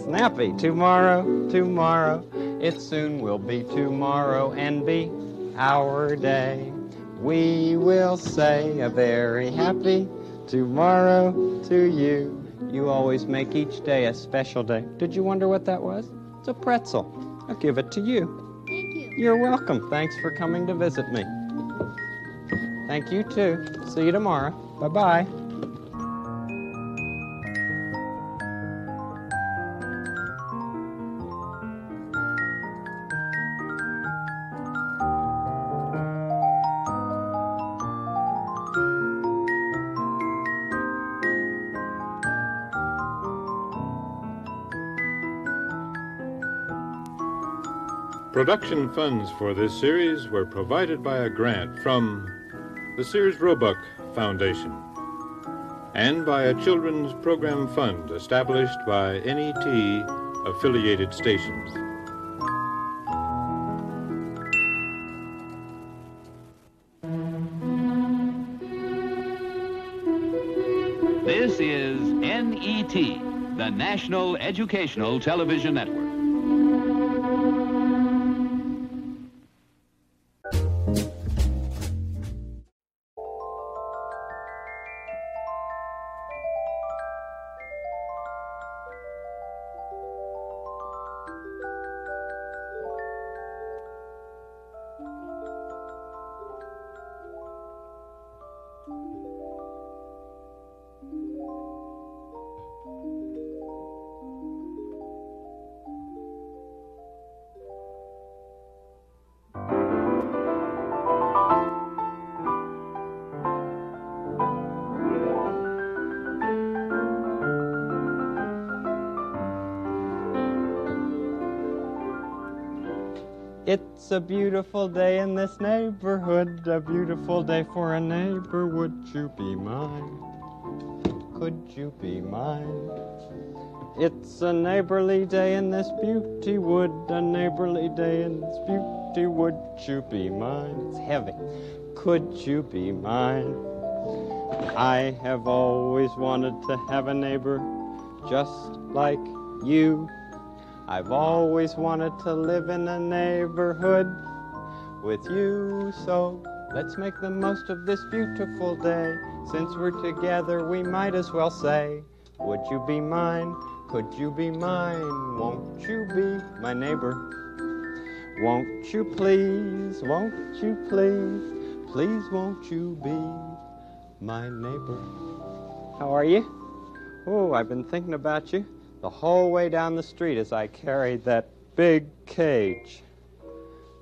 snappy. Tomorrow, tomorrow. It soon will be tomorrow and be our day. We will say a very happy tomorrow to you. You always make each day a special day. Did you wonder what that was? It's a pretzel. I'll give it to you. Thank you. You're welcome. Thanks for coming to visit me. Thank you, too. See you tomorrow. Bye-bye. Production funds for this series were provided by a grant from the Sears Roebuck Foundation and by a children's program fund established by NET affiliated stations. This is NET, the National Educational Television Network. It's a beautiful day in this neighborhood, a beautiful day for a neighbor. Would you be mine? Could you be mine? It's a neighborly day in this beauty wood, a neighborly day in this beauty. Would you be mine? It's heavy. Could you be mine? I have always wanted to have a neighbor just like you. I've always wanted to live in a neighborhood with you. So let's make the most of this beautiful day. Since we're together, we might as well say, would you be mine? Could you be mine? Won't you be my neighbor? Won't you please? Won't you please? Please won't you be my neighbor? How are you? Oh, I've been thinking about you the whole way down the street as I carried that big cage.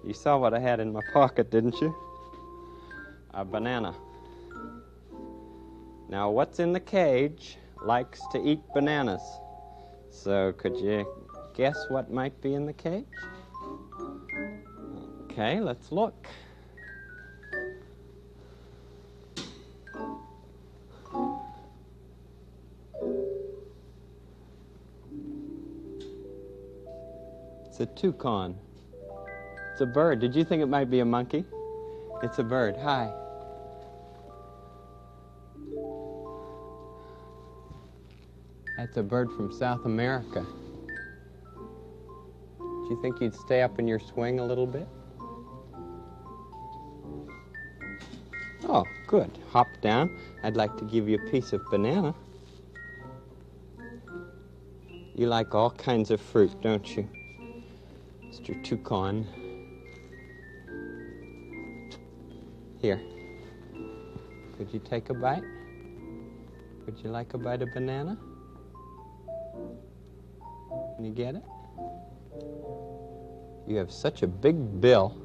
You saw what I had in my pocket, didn't you? A banana. Now, what's in the cage likes to eat bananas. So, could you guess what might be in the cage? Okay, let's look. It's a toucan. It's a bird. Did you think it might be a monkey? It's a bird. Hi. That's a bird from South America. Do you think you'd stay up in your swing a little bit? Oh, good. Hop down. I'd like to give you a piece of banana. You like all kinds of fruit, don't you, Mr. Toucan? Here. Could you take a bite? Would you like a bite of banana? Can you get it? You have such a big bill.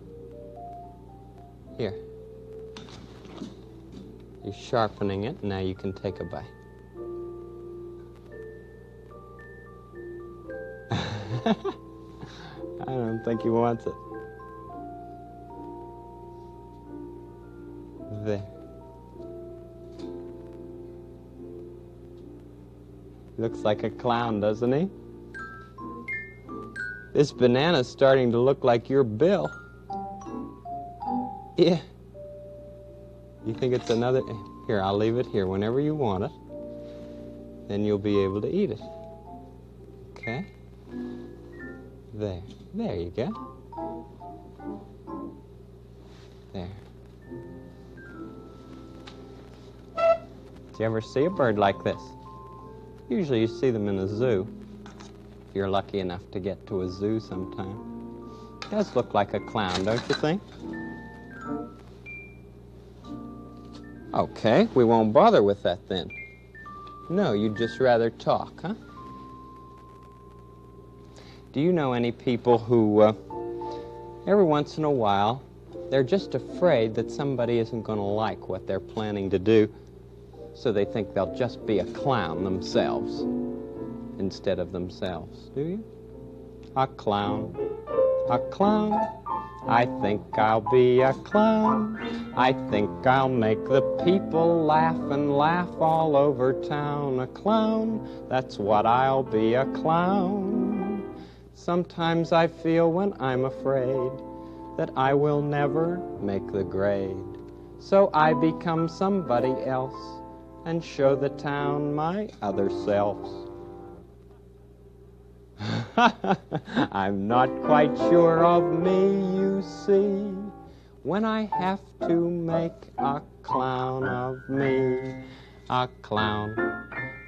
Here. You're sharpening it. Now you can take a bite. I don't think he wants it. There. Looks like a clown, doesn't he? This banana's starting to look like your bill. Yeah. You think it's another... Here, I'll leave it here whenever you want it. Then you'll be able to eat it. Okay? There. There you go. There. Did you ever see a bird like this? Usually you see them in a zoo. If you're lucky enough to get to a zoo sometime. It does look like a clown, don't you think? Okay, we won't bother with that then. No, you'd just rather talk, huh? Do you know any people who, every once in a while, they're just afraid that somebody isn't going to like what they're planning to do, so they think they'll just be a clown themselves instead of themselves, do you? A clown, a clown. I think I'll be a clown. I think I'll make the people laugh and laugh all over town. A clown, that's what I'll be, a clown. Sometimes I feel when I'm afraid that I will never make the grade. So I become somebody else and show the town my other selves. I'm not quite sure of me, you see, when I have to make a clown of me. A clown,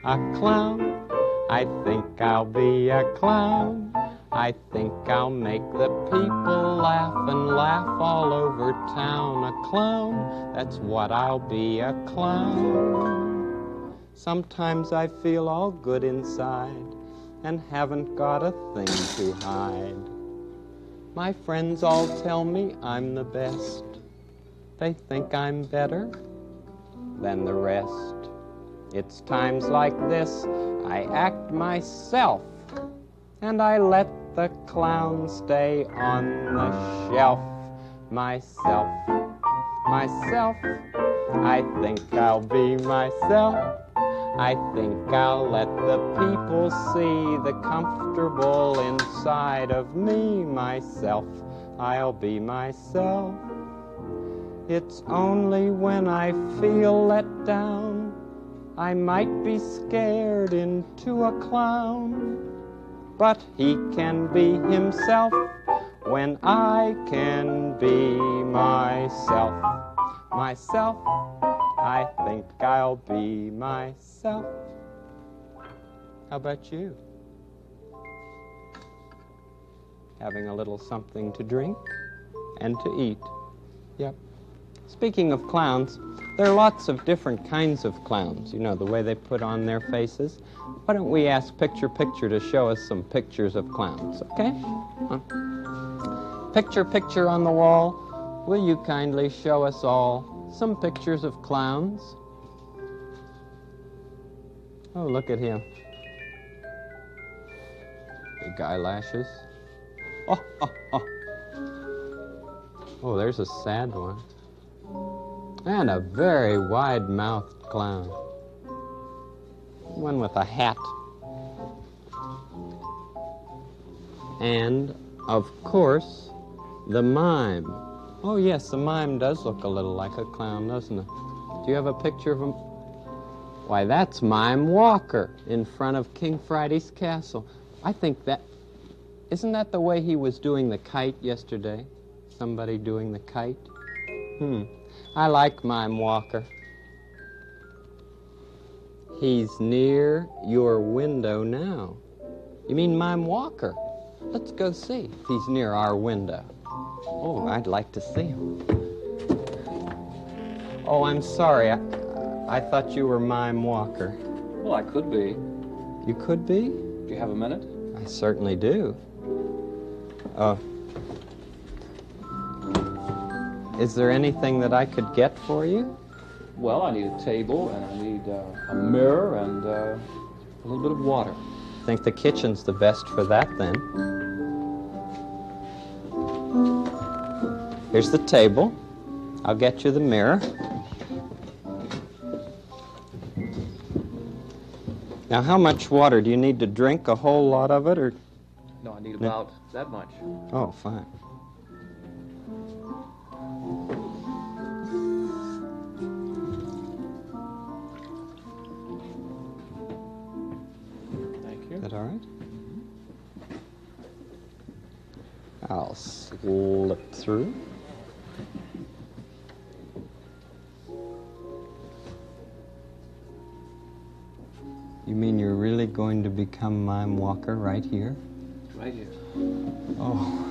a clown. I think I'll be a clown. I think I'll make the people laugh and laugh all over town. A clown, that's what I'll be, a clown. Sometimes I feel all good inside and haven't got a thing to hide. My friends all tell me I'm the best. They think I'm better than the rest. It's times like this I act myself, and I let the clown stay on the shelf. Myself, myself, I think I'll be myself. I think I'll let the people see the comfortable inside of me. Myself, I'll be myself. It's only when I feel let down I might be scared into a clown. But he can be himself when I can be myself. Myself, I think I'll be myself. How about you? Having a little something to drink and to eat. Yep. Speaking of clowns, there are lots of different kinds of clowns. You know, the way they put on their faces. Why don't we ask Picture Picture to show us some pictures of clowns, okay? Picture Picture on the wall, will you kindly show us all some pictures of clowns? Oh, look at him. Big eyelashes. Oh, oh, oh. Oh, there's a sad one. And a very wide-mouthed clown. One with a hat. And, of course, the mime. Oh, yes, the mime does look a little like a clown, doesn't it? Do you have a picture of him? Why, that's Mime Walker in front of King Friday's castle. I think that... Isn't that the way he was doing the kite yesterday? Somebody doing the kite? I like Mime Walker. He's near your window now. You mean Mime Walker? Let's go see if he's near our window. Oh, I'd like to see him. Oh, I'm sorry. I thought you were Mime Walker. Well, I could be. You could be? Do you have a minute? I certainly do. Is there anything that I could get for you? Well, I need a table, and I need a mirror, and a little bit of water. I think the kitchen's the best for that, then. Here's the table. I'll get you the mirror. Now, how much water? Do you need to drink a whole lot of it, or? No, I need about that much. Oh, fine. Thank you. Is that all right? I'll slip through. You mean you're really going to become mime walker right here? Right here. Oh.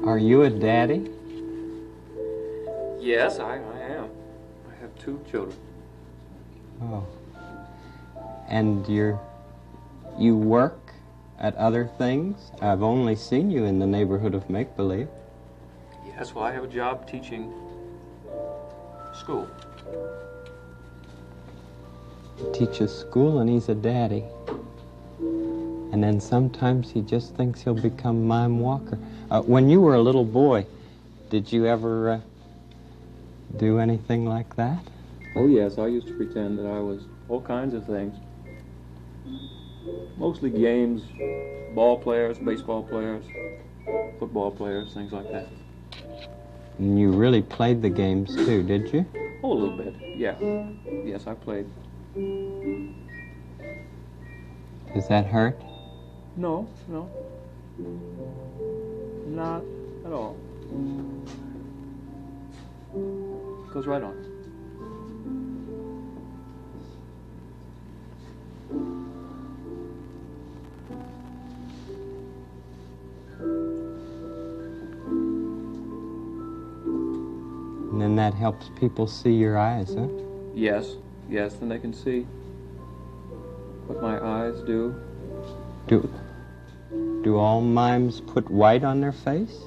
Are you a daddy? Yes, I am. I have 2 children. Oh. And you work at other things? I've only seen you in the neighborhood of make-believe. Yes, well, I have a job teaching school. He teaches school and he's a daddy. And then sometimes he just thinks he'll become mime walker. When you were a little boy, did you ever do anything like that? Oh, yes, I used to pretend that I was all kinds of things. Mostly games, ball players, baseball players, football players, things like that. And you really played the games too, did you? Oh, a little bit, yeah. Yes, I played. Does that hurt? No. Not at all. Goes right on. And then that helps people see your eyes, huh? Yes, then they can see what my eyes do. Do all mimes put white on their face?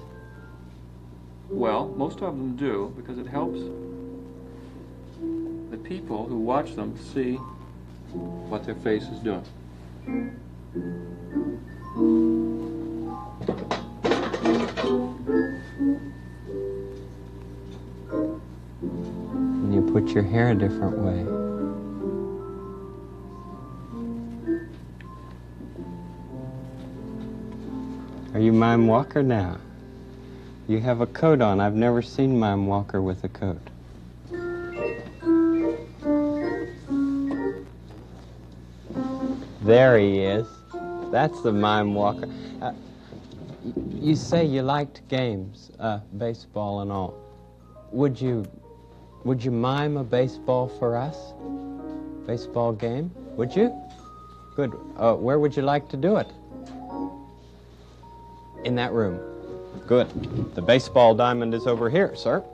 Well, most of them do, because it helps the people who watch them see what their face is doing. And you put your hair a different way. Are you Mime Walker now? You have a coat on. I've never seen Mime Walker with a coat. There he is. That's the Mime Walker. You say you liked games, baseball and all. Would you mime a baseball for us? Baseball game? Would you? Good. Where would you like to do it? In that room. Good. The baseball diamond is over here, sir.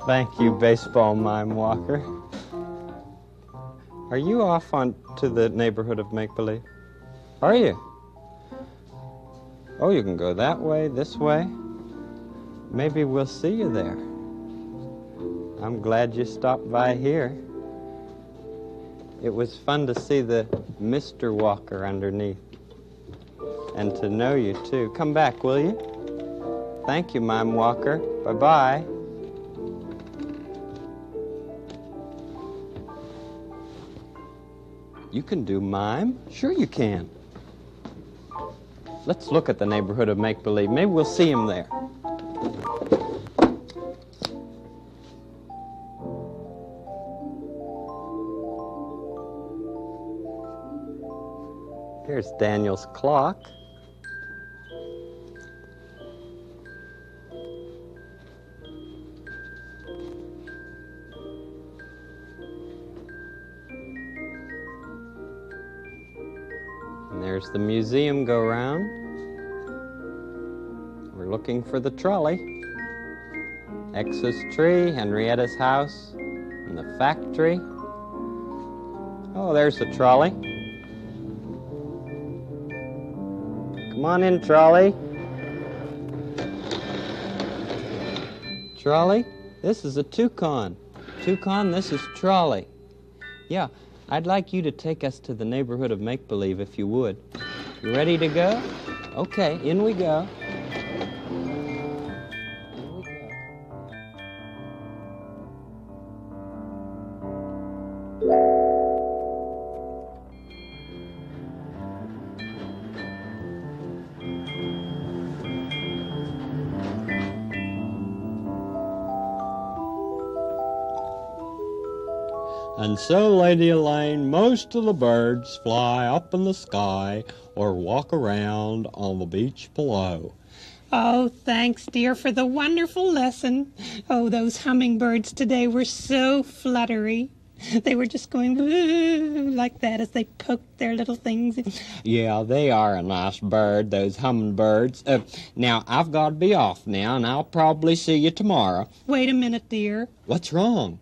Thank you, baseball mime walker. Are you off on to the neighborhood of make-believe? Are you? Oh, you can go that way, this way. Maybe we'll see you there. I'm glad you stopped by here. It was fun to see the Mr. Walker underneath. And to know you, too. Come back, will you? Thank you, Mime Walker. Bye-bye. You can do mime? Sure you can. Let's look at the neighborhood of make-believe. Maybe we'll see him there. Here's Daniel's clock. And there's the museum go-round. We're looking for the trolley. X's tree, Henrietta's house, and the factory. Oh, there's the trolley. Come on in, trolley. Trolley, this is a toucan. Toucan, this is trolley. Yeah, I'd like you to take us to the neighborhood of make-believe, if you would. You ready to go? Okay, in we go. And so, Lady Elaine, most of the birds fly up in the sky or walk around on the beach below. Oh, thanks, dear, for the wonderful lesson. Oh, those hummingbirds today were so fluttery. They were just going like that as they poked their little things. Yeah, they are a nice bird, those hummingbirds. Now, I've got to be off now, and I'll probably see you tomorrow. Wait a minute, dear. What's wrong?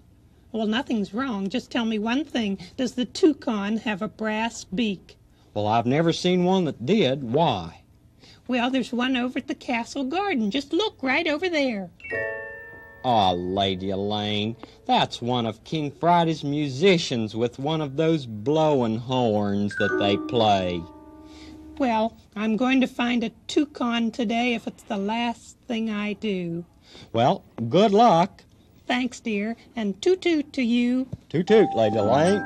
Well, nothing's wrong. Just tell me one thing. Does the toucan have a brass beak? Well, I've never seen one that did. Why? Well, there's one over at the castle garden. Just look right over there. Oh, Lady Elaine, that's one of King Friday's musicians with one of those blowing horns that they play. Well, I'm going to find a toucan today if it's the last thing I do. Well, good luck. Thanks, dear, and toot-toot to you. Toot-toot, Lady Elaine.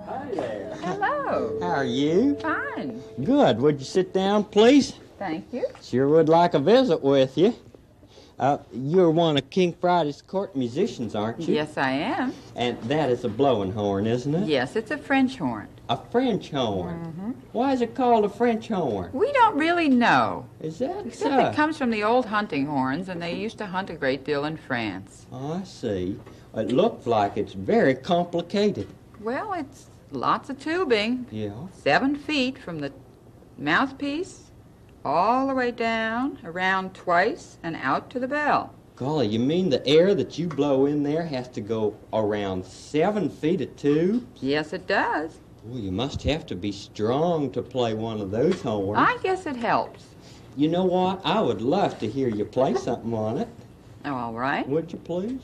Hi there. Hello. How are you? Fine. Good. Would you sit down, please? Thank you. Sure would like a visit with you. You're one of King Friday's court musicians, aren't you? Yes, I am. And that is a blowing horn, isn't it? Yes, it's a French horn. A French horn? Mm-hmm. Why is it called a French horn? We don't really know. Is that Except so? it comes from the old hunting horns, and they used to hunt a great deal in France. Oh, I see. It looks like it's very complicated. Well, it's lots of tubing. Yeah. 7 feet from the mouthpiece all the way down, around twice, and out to the bell. Golly, you mean the air that you blow in there has to go around 7 feet of tube? Yes, it does. Well, you must have to be strong to play one of those horns. I guess it helps. You know what? I would love to hear you play something on it. Oh, all right. Would you please?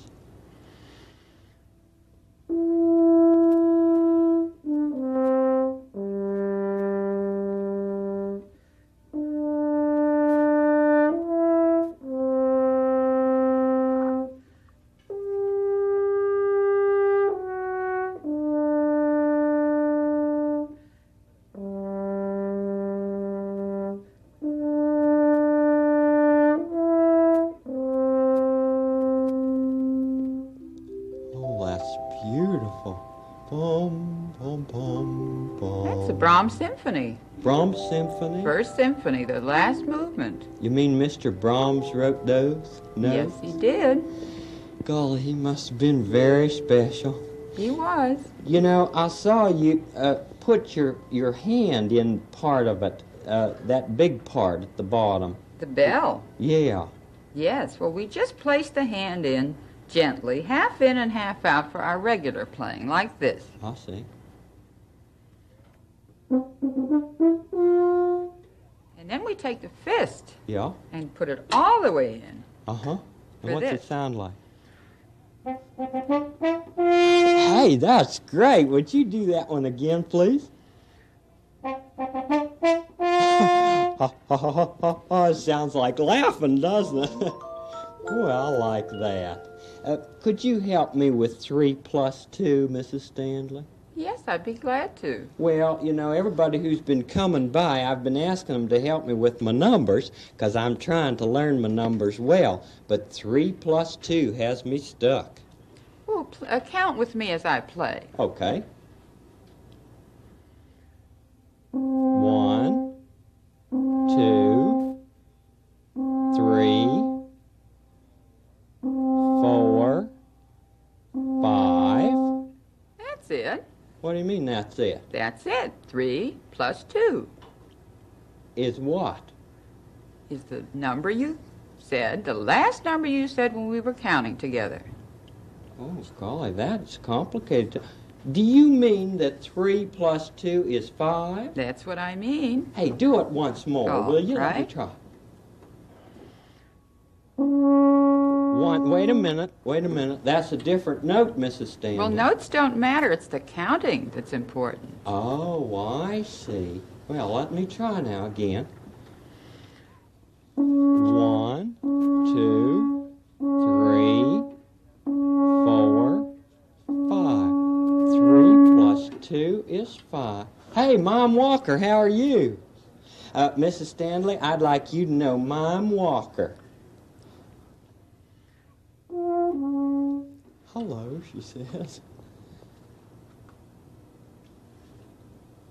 That's the Brahms Symphony. Brahms Symphony? First Symphony, the last movement. You mean Mr. Brahms wrote those? No? Yes, he did. Golly, he must have been very special. He was. You know, I saw you put your hand in part of it, that big part at the bottom. The bell? Yeah. Yes, well, we just placed the hand in gently, half in and half out for our regular playing, like this. I see. And then we take the fist. Yeah. And put it all the way in. Uh-huh. For And what's this. it sound like? Hey, that's great. Would you do that one again, please? It sounds like laughing, doesn't it? Well, I like that. Could you help me with 3 plus 2, Mrs. Stanley? Yes, I'd be glad to. Well, you know, everybody who's been coming by, I've been asking them to help me with my numbers, because I'm trying to learn my numbers well. But 3 plus 2 has me stuck. Well, count with me as I play. Okay. 1, 2, 3, 4, 5. That's it. What do you mean that's it? That's it. 3 plus 2 Is what? is the number you said, the last number you said when we were counting together. Oh, golly, that's complicated. Do you mean that 3 plus 2 is 5? That's what I mean. Hey, do it once more, All will you? Let me right. try. 1, wait a minute. That's a different note, Mrs. Stanley. Well, notes don't matter. It's the counting that's important. Oh, I see. Well, let me try now again. 1, 2, 3, 4, 5. 3 plus 2 is 5. Hey, Mom Walker, how are you? Mrs. Stanley, I'd like you to know Mom Walker. Hello, she says.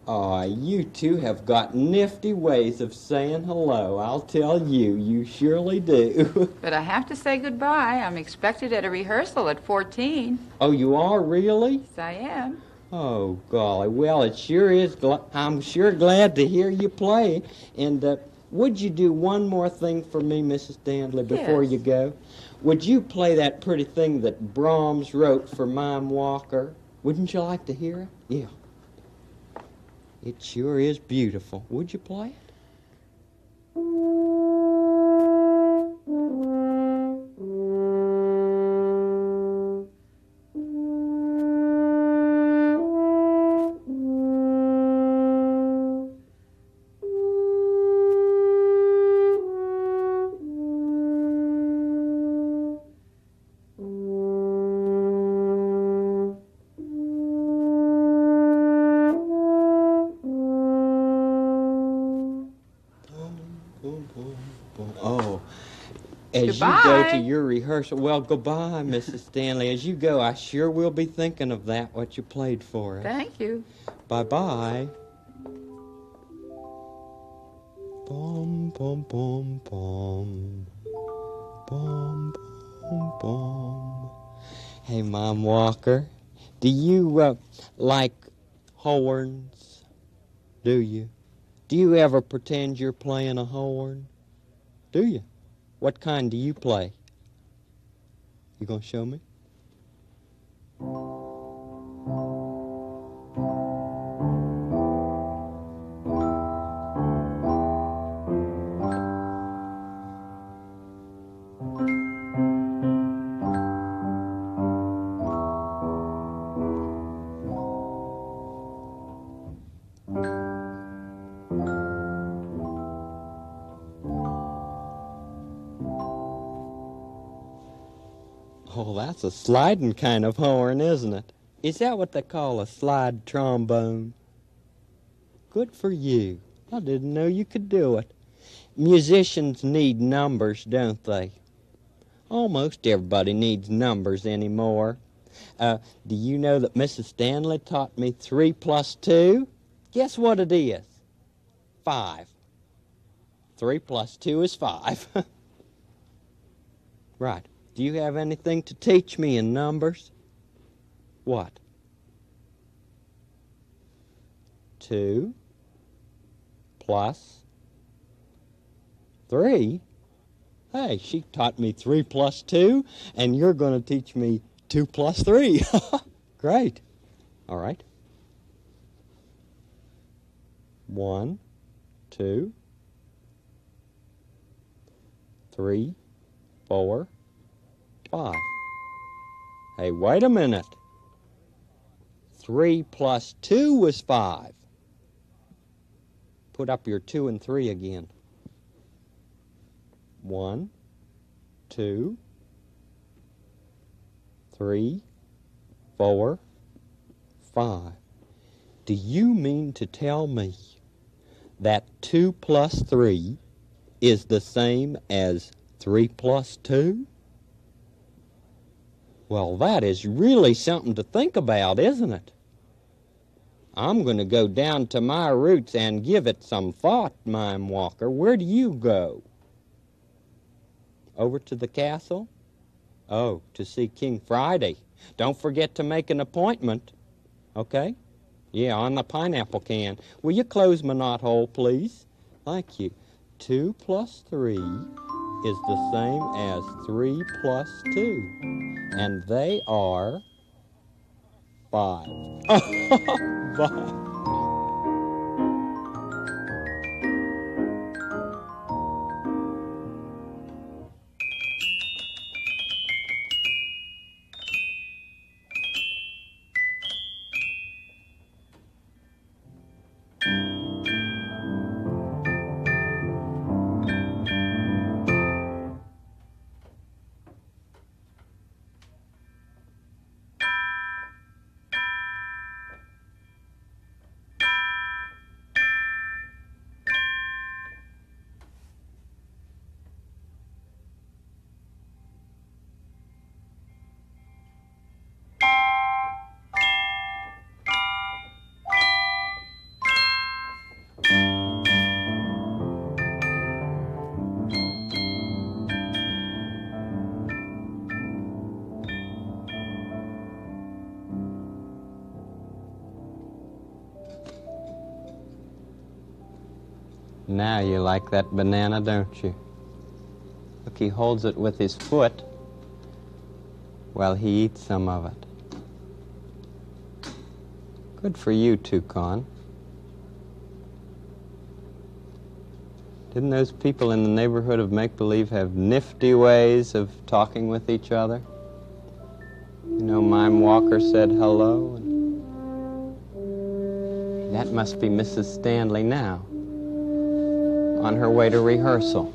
Aw, you two have got nifty ways of saying hello. I'll tell you, you surely do. But I have to say goodbye. I'm expected at a rehearsal at 14. Oh, you are really? Yes, I am. Oh, golly. Well, it sure is. I'm sure glad to hear you play. And would you do one more thing for me, Mrs. Stanley, before Yes. you go? Would you play that pretty thing that Brahms wrote for Mime Walker? Wouldn't you like to hear it? Yeah. It sure is beautiful. Would you play it? Oh, as you go to your rehearsal, well, goodbye, Mrs. Stanley. As you go, I sure will be thinking of that, what you played for us. Thank you. Bye-bye. Bum, bum, bum, bum. Bum, bum, bum. Hey, Mom Walker, do you, like horns? Do you? Do you ever pretend you're playing a horn? Do you? What kind do you play? You gonna show me? Oh, that's a sliding kind of horn, isn't it? Is that what they call a slide trombone? Good for you. I didn't know you could do it. Musicians need numbers, don't they? Almost everybody needs numbers anymore. Do you know that Mrs. Stanley taught me 3 plus 2? Guess what it is? 5. 3 plus 2 is 5. Right. Do you have anything to teach me in numbers? What? 2 plus 3? Hey, she taught me 3 plus 2, and you're going to teach me 2 plus 3. Great. All right. 1, 2, 3, 4, 5. Hey, wait a minute. 3 plus 2 was 5. Put up your 2 and 3 again. 1, 2, 3, 4, 5. Do you mean to tell me that 2 plus 3 is the same as 3 plus 2? Well, that is really something to think about, isn't it? I'm going to go down to my roots and give it some thought, Mime Walker. Where do you go? Over to the castle? Oh, to see King Friday. Don't forget to make an appointment. Okay? Yeah, on the pineapple can. Will you close my knothole, please? Thank you. 2 plus 3 is the same as 3 plus 2. And they are 5. 5. Now you like that banana, don't you? Look, he holds it with his foot while he eats some of it. Good for you, Toucan. Didn't those people in the neighborhood of Make-Believe have nifty ways of talking with each other? You know, Mime Walker said hello. And that must be Mrs. Stanley now, on her way to rehearsal.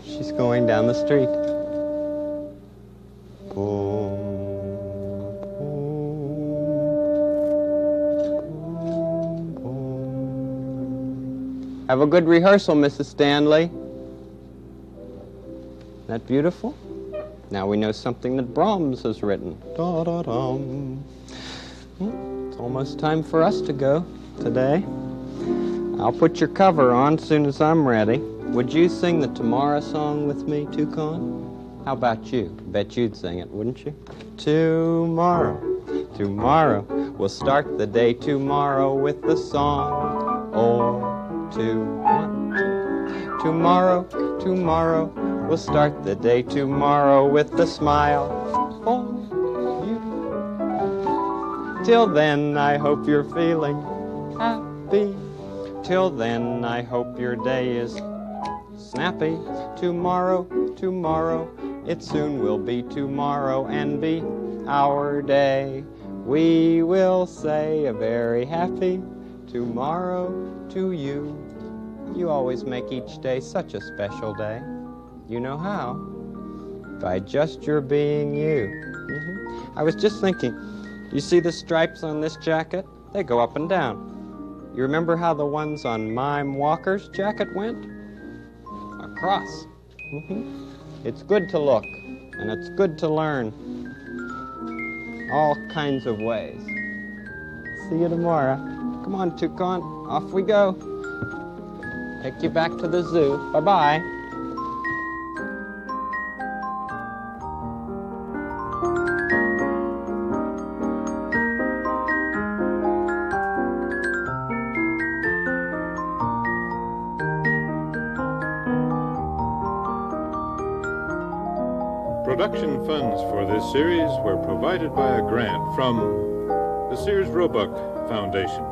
She's going down the street. Boom, boom, boom. Have a good rehearsal, Mrs. Stanley. Isn't that beautiful? Now we know something that Brahms has written. Da-da-dum. It's almost time for us to go today. I'll put your cover on as soon as I'm ready. Would you sing the Tomorrow song with me, Toucan? How about you? Bet you'd sing it, wouldn't you? Tomorrow, tomorrow, we'll start the day tomorrow with the song. Or tomorrow, tomorrow, we'll start the day tomorrow with the smile. For you. Till then, I hope you're feeling happy. Till then, I hope your day is snappy. Tomorrow, tomorrow, it soon will be tomorrow and be our day. We will say a very happy tomorrow to you. You always make each day such a special day. You know how? By just your being you. I was just thinking, you see the stripes on this jacket? They go up and down. You remember how the ones on Mime Walker's jacket went? Across. It's good to look, and it's good to learn. all kinds of ways. See you tomorrow. Come on, Toucan, off we go. Take you back to the zoo. Bye-bye. Production funds for this series were provided by a grant from the Sears Roebuck Foundation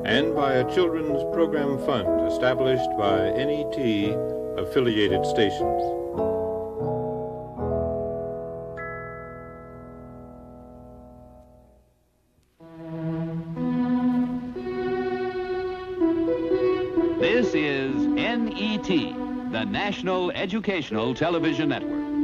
and by a children's program fund established by NET affiliated stations. This is NET, the National Educational Television Network.